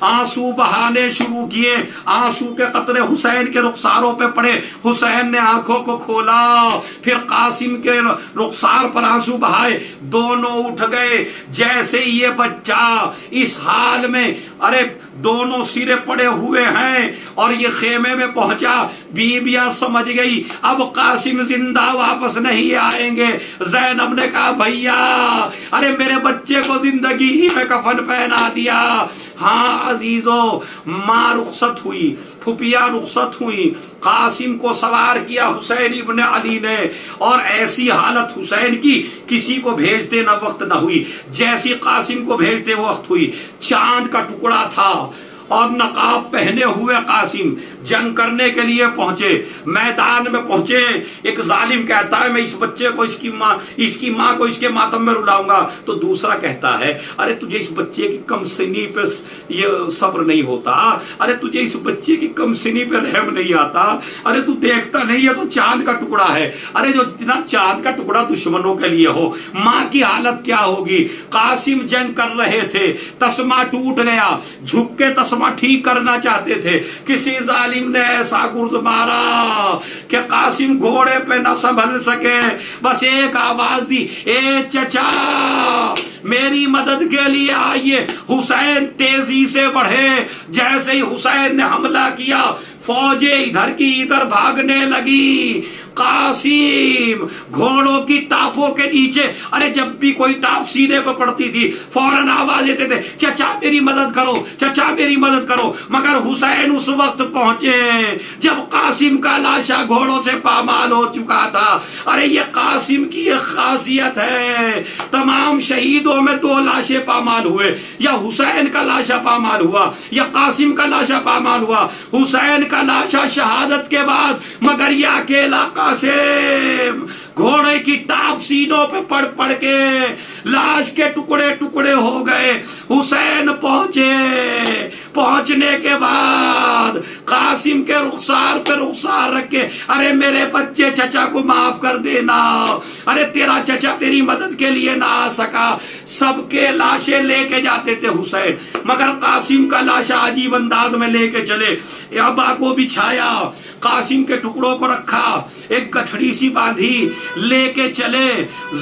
آنسو بہانے شروع کیے، آنسو کے قطرے حسین کے رخساروں پہ پڑے۔ حسین نے آنکھوں کو کھولا، پھر قاسم کے رخسار پر آنسو بہائے، دونوں اٹھ گئے۔ جیسے یہ بچہ اس حال میں، ارے دونوں سرے پڑے ہوئے ہیں اور یہ خیمے میں پہنچا، بیویاں سمجھ گئی اب قاسم زندہ واپس نہیں آئیں گے۔ زینب نے کہا بھیا ارے میرے بچے کو زندگی ہی میں کفن پہنا دیا۔ ہاں عزیزو، ماں رخصت ہوئی، پھپھیاں رخصت ہوئی، قاسم کو سوار کیا حسین ابن علی نے، اور ایسی حالت حسین کی کسی کو بھیجتے نہ وقت نہ ہوئی جیسی قاسم کو بھیجتے وقت ہوئی۔ چاند کا ٹکڑا تھا اور نقاب پہنے ہوئے قاسم جنگ کرنے کے لیے پہنچے، میدان میں پہنچے۔ ایک ظالم کہتا ہے میں اس بچے کو اس کی ماں کو اس کے ماتم میں رلاؤں گا، تو دوسرا کہتا ہے ارے تجھے اس بچے کی کم سنی پہ یہ صبر نہیں ہوتا، ارے تجھے اس بچے کی کم سنی پہ رحم نہیں آتا، ارے تو دیکھتا نہیں ہے تو چاند کا ٹکڑا ہے، ارے جو اتنا چاند کا ٹکڑا دشمنوں کے لیے ہو ماں کی حالت کیا ہوگی؟ قاسم جنگ کر رہے تھے، تسمہ ٹوٹ گیا، جھک کے تسمہ ٹھیک کرنا چاہتے تھے، کسی ظالم نے ایسا گرد مارا کہ قاسم گھوڑے پہ نہ سنبھل سکے، بس ایک آواز دی، اے چچا میری مدد کے لیے آئیے۔ حسین تیزی سے بڑھے، جیسے ہی حسین نے حملہ کیا فوجیں ادھر کی ادھر بھاگنے لگی۔ قاسم گھوڑوں کی ٹاپوں کے نیچے، ارے جب بھی کوئی ٹاپ سینے پہ پڑتی تھی فوراً آواز دیتے تھے چچا میری مدد کرو، چچا میری مدد کرو، مگر حسین اس وقت پہنچے جب قاسم کا لاشا گھوڑوں سے پامال ہو چکا تھا۔ ارے یہ قاسم کی ایک خاصیت ہے، تمام شہیدوں میں دو لاشیں پامال ہوئے، یا حسین کا لاشا پامال ہوا یا قاسم کا لاشا پامال ہوا۔ حسین کا لاشا شہادت کے بعد، مگر یہ اکیلا قاسم گھوڑے کی ٹاپ سینوں پہ پڑ پڑ کے لاش کے ٹکڑے ٹکڑے ہو گئے۔ حسین پہنچنے کے بعد قاسم کے رخسار پہ رخسار رکھ کے ارے میرے بچے چچا کو معاف کر دینا، ارے تیرا چچا تیری مدد کے لیے نہ آ سکا۔ سب کے لاشیں لے کے جاتے تھے حسین، مگر قاسم کا لاشا عجیب انداز میں لے کے چلے۔ ابا کو بچھایا، قاسم کے ٹکڑوں کو رکھا، ایک گٹھڑی سی باندھی، لے کے چلے۔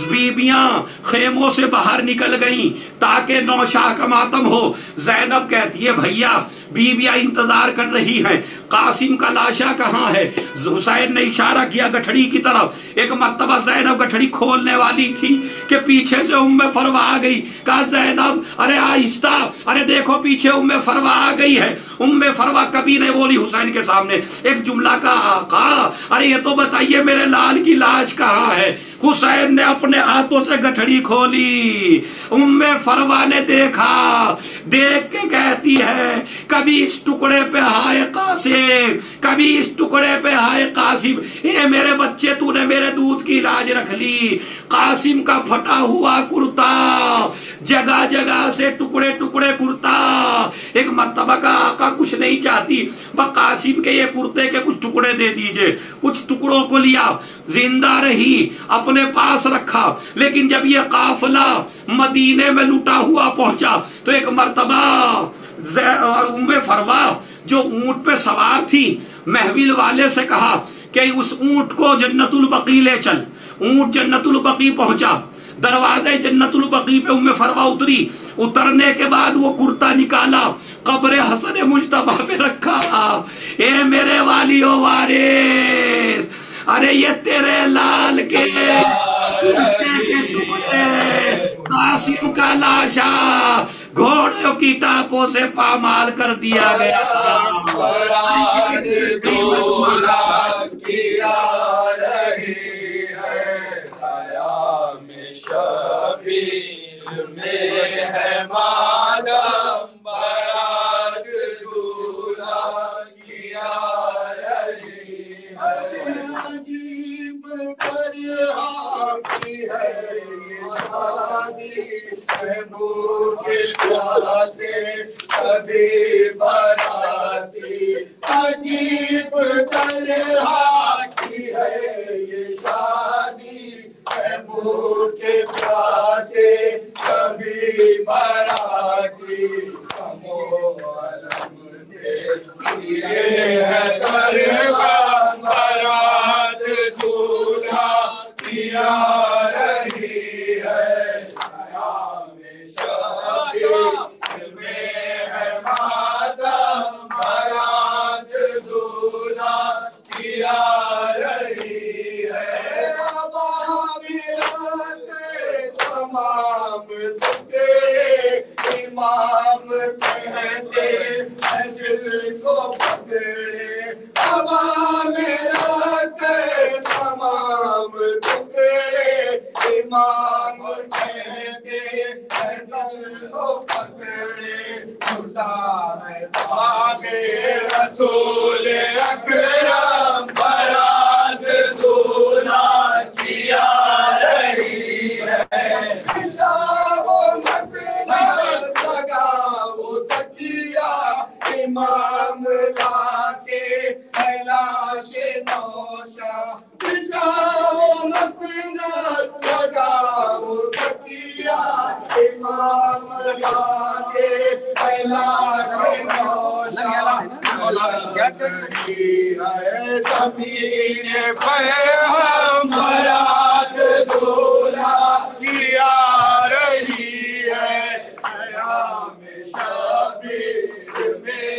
بیبیاں خیموں سے باہر نکل گئیں تاکہ نوشاہ کا ماتم ہو۔ زینب کہتی ہے بھیا بیبیاں انتظار کر رہی ہیں، قاسم کا لاشا کہاں ہے؟ حسین نے اشارہ کیا گٹھڑی کی طرف۔ ایک مرتبہ زینب گٹھڑی کھولنے والی تھی کہ پیچھے سے ام فروا آ گئی، کہا زینب ارے آہستہ، ارے دیکھو پیچھے ام فروا آ گئی ہے۔ ام فروا کبھی نہیں بولی حسین کے سامنے، ایک جملہ کا آقا ارے یہ تو بتائیے میرے لال کی لاش کہاں ہے؟ حسین نے اپنے ہاتھوں سے گٹھڑی کھولی، فروا نے دیکھا، دیکھ کے کہتی ہے کبھی اس ٹکڑے پہ ہائے قاسم، کبھی اس ٹکڑے پہ ہائے قاسم، اے میرے بچے تو نے میرے دودھ کی لاج رکھ لی۔ قاسم کا پھٹا ہوا کرتا، جگہ جگہ سے ٹکڑے ٹکڑے کرتا۔ ایک مرتبہ کا آقا کچھ نہیں چاہتی، قاسم کے یہ کرتے کے کچھ ٹکڑے دے دیجئے، کچھ ٹکڑوں کو لیا، زندہ رہی، اپنے پاس رکھا۔ لیکن جب یہ قافلہ مدینے میں لٹا ہوا پہنچا تو ایک مرتبہ فروا جو اونٹ پہ سوار تھی، محویل والے سے کہا کہ اس اونٹ کو جنت البقیع لے چل۔ اونٹ جنت البقیع پہنچا، دروازے جنت البقیع پہ فروا اتری، اترنے کے بعد وہ کرتا نکالا، قبر حسن مجتبیٰ پہ رکھا۔ اے میرے والیو وارث، ارے یہ تیرے لال کے قاسم کا لاشا گھوڑوں کی ٹاپوں سے پامال کر دیا گیا۔ عجیب طرح کی ہے یہ شادی، محبوب کے پیاسے کبھی باراتی، ہم عالم سے یہ ہے سرغم بارات دولہا کیا رہی ہے، خیام شادی میں ہے ماتم بارات دولہا کیا رہی ہے، تمام تکڑے امام کہتے ہیں دل کو پکڑے، عوام آتے تمام تکڑے امام کہتے ہیں دل کو پکڑے، چھوٹا ہے باب رسول اکرم بارات دولہا کیا رہی ہے، امام لا کے لاش نوشا، پشاو نسنت لگاو تکیا، امام لا کے لاش نوشا، لگی ہے زمین پہ ہم بارات دولہا کیا رہی ہے، خیام شبیر میں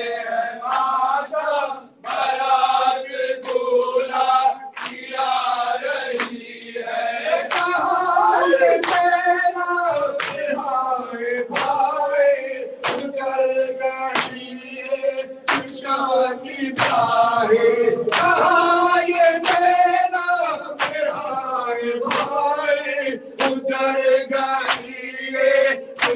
ماتم بارات دولہا کیا رہی ہے، کہاں تیرا بہائے بھائے اجل گئی شاہ کی بھائے، کہاں یہ تیرا بہائے بھائے اجل گئی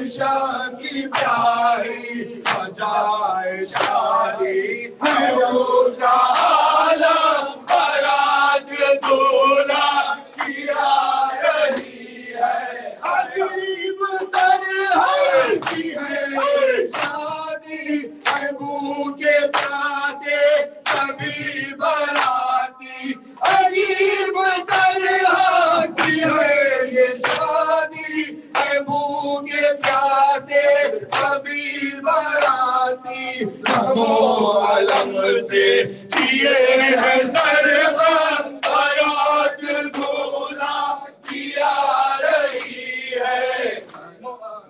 شاہ کی پیاری، بجائے شادی ہے وہ عالم بارات دولہا کیا رہی ہے، عجیب طرح کی ہے شادی، محبوب کے پیاسے سبھی باراتی، عجیب طرح کی ہے یہ شادی، محبوب کے پیاسے سبھی باراتی، ہم عالم سے کیے ہیں سرغم بارات دولہا کیا رہی ہے،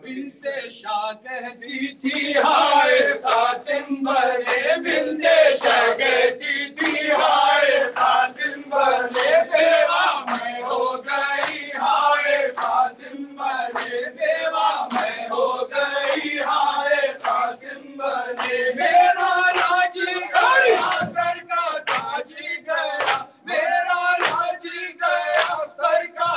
بنت شاہ کہتی تھی ہائے قاسم بنے، بنت شاہ کہتی تھی ہائے قاسم بنے، بیوہ میں ہو گئی ہائے قاسم بنے، بیوہ میں ہو گئی ہائے قاسم بنے، میرا راجی گیا سر کا تاجی گیا، میرا راجی گیا سر کا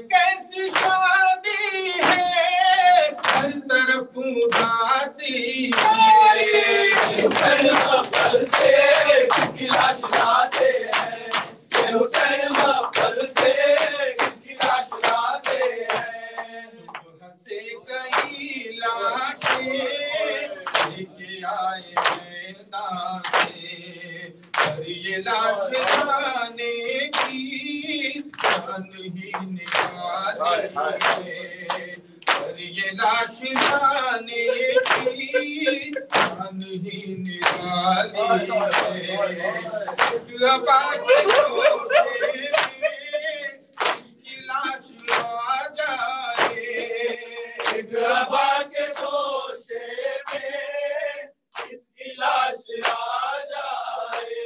کیسی شان حسین مقبر سے کس کی لاش لاتے ہیں صبح سے کئی لاشیں لے کے آئے میدان سے پر یہ لاش لانے کی جان ہی نکالی ہے پر یہ لاش لانے کی جان ہی نکالی ہے ابا کے گوشے میں اس کی لاش آ جائے ابا کے گوشے میں اس کی لاش آ جائے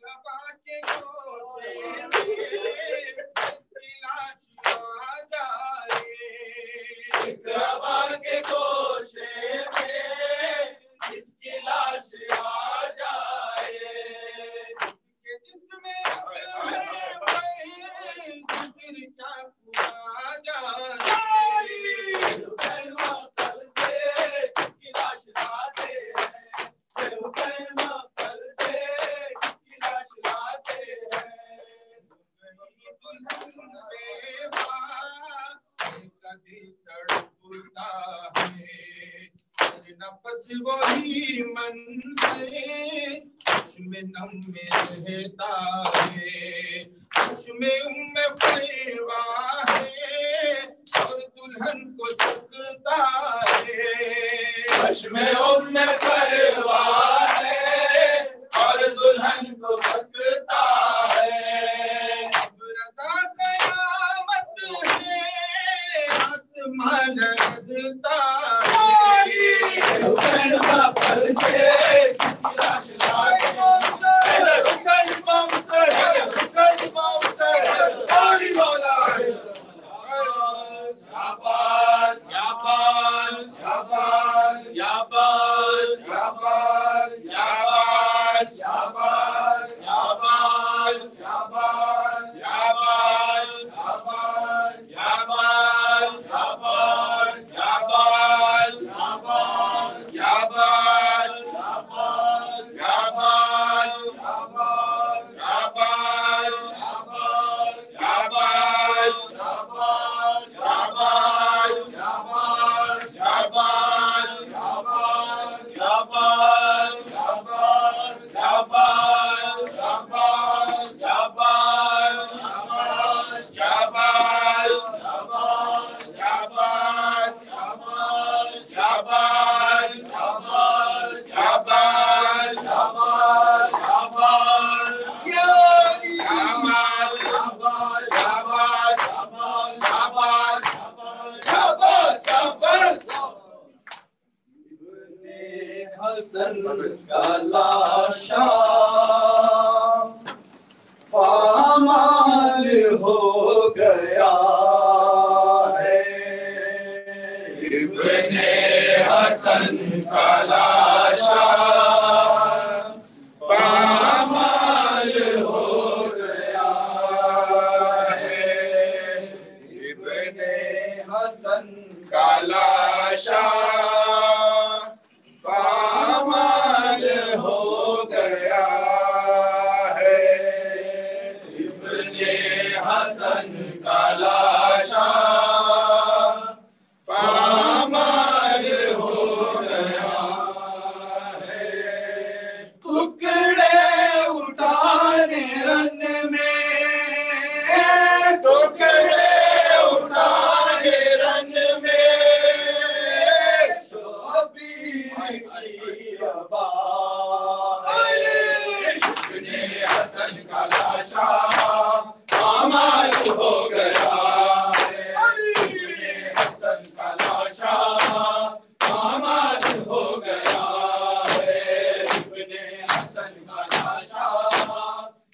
ابا کے گوشے میں اس کی لاش آ جائے ابا کے گوشے میں اس کی لاش آ جائے کہ جس میں ذکر کیا ہوا جائے حسین مقبر سے کس کی لاش لاتے ہیں حسین مقبر سے کس کی لاش لاتے ہیں کبھی تڑپتا ہے نفس وہی منظر چشم نم میں رہتا ہے چشم ام خیروا ہے اور دلہن کو سکتا ہے چشم ام خیروا ہے اور دلہن کو سکتا ہے اب رضا قیامت ہے آسمان رزتا ہے حسین مقبر سے کس کی لاش لاتے ہیں حسین مقبر سے حسین مقبر سے علی مولا شاباش شاباش شاباش شاباش شاباش شاباش شاباش شاباش شاباش شاباش شاباش شاباش شاباش شاباش شاباش حسن کا لاشا پامال ہو گیا ہے ابن حسن کا لاشا پامال ہو گیا ہے ابن حسن کا لاشا پامال ہو گیا ہے ابن حسن کا لاشا پامال ہو گیا ہے ٹکڑے اٹھانے رن میں ٹکڑے اٹھانے رن میں حسن کا لاشا پامال ہو گیا ہے حسن کا لاشا پامال ہو گیا ہے حسن کا لاشا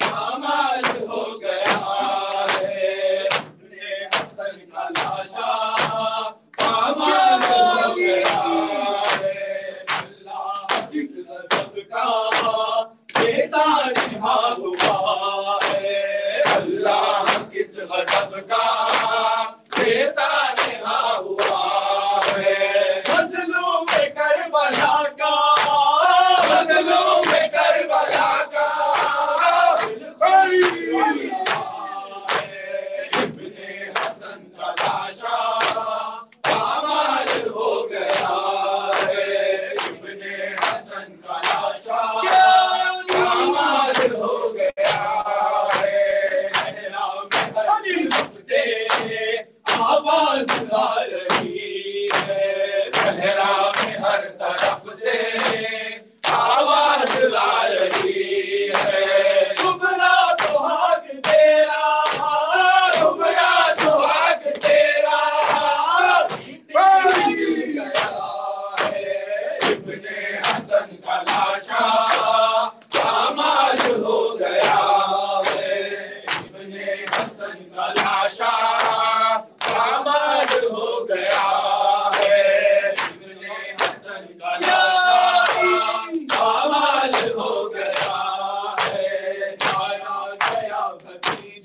پامال ہو گیا ہے حسن کا لاشا پامال ہو گیا ہے اللہ کس غضب کا ہوا ہے اللہ کس غضب کا ہوا ہے مظلوم کربلا کا مظلوم کربلا کا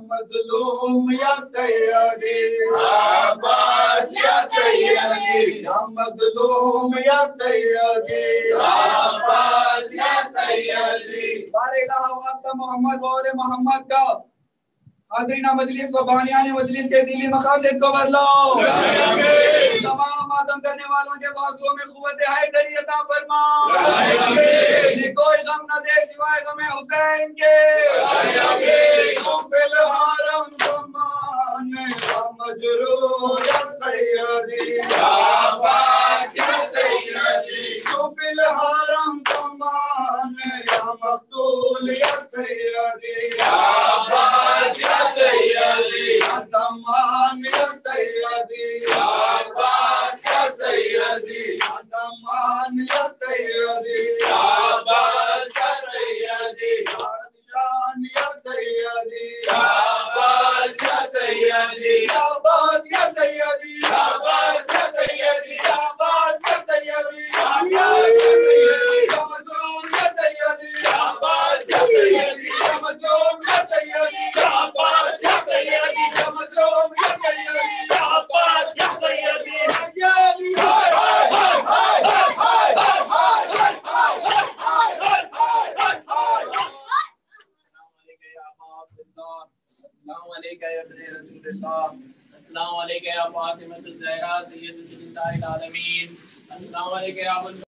مظلوم یا سیدی عباس یا سیدی یا مظلوم یا سیدی عباس یا سیدی بارے الہ واسطہ محمد و آل محمد کا حاضرین مجلس و بانیان مجلس کے دلی مقاصد کو بدلو تمام ماتم کرنے والوں کے بازوؤں میں قوت حیدری عطا فرما انہیں کوئی غم نہ دے سوائے غم حسین کے فی الحرم زمان یا مجروح یا سیدی یا عباس یا سیدی فی الحرم زمان یا مقتول یا سیدی یا عباس یا سیدی یا زمان یا سیدی یا عباس یا سیدی یا زمان یا سیدی یا عباس یا سیدی یا شان یا سیدی یا عباس یا سیدی یا عباس یا سیدی یا عباس یا سیدی یا عباس یا سیدی یا عباس یا سیدی یا مظلوم یا سیدی یا عباس یا سیدی یا مظلوم یا سیدی یا عباس یا سیدی یا مظلوم یا سیدی یا عباس یا سیدی یا علی السلام علیکم یا ابن رسول اللہ السلام علیکم یا فاطمہ الزہرا سید النساء العالمین السلام علیکم یا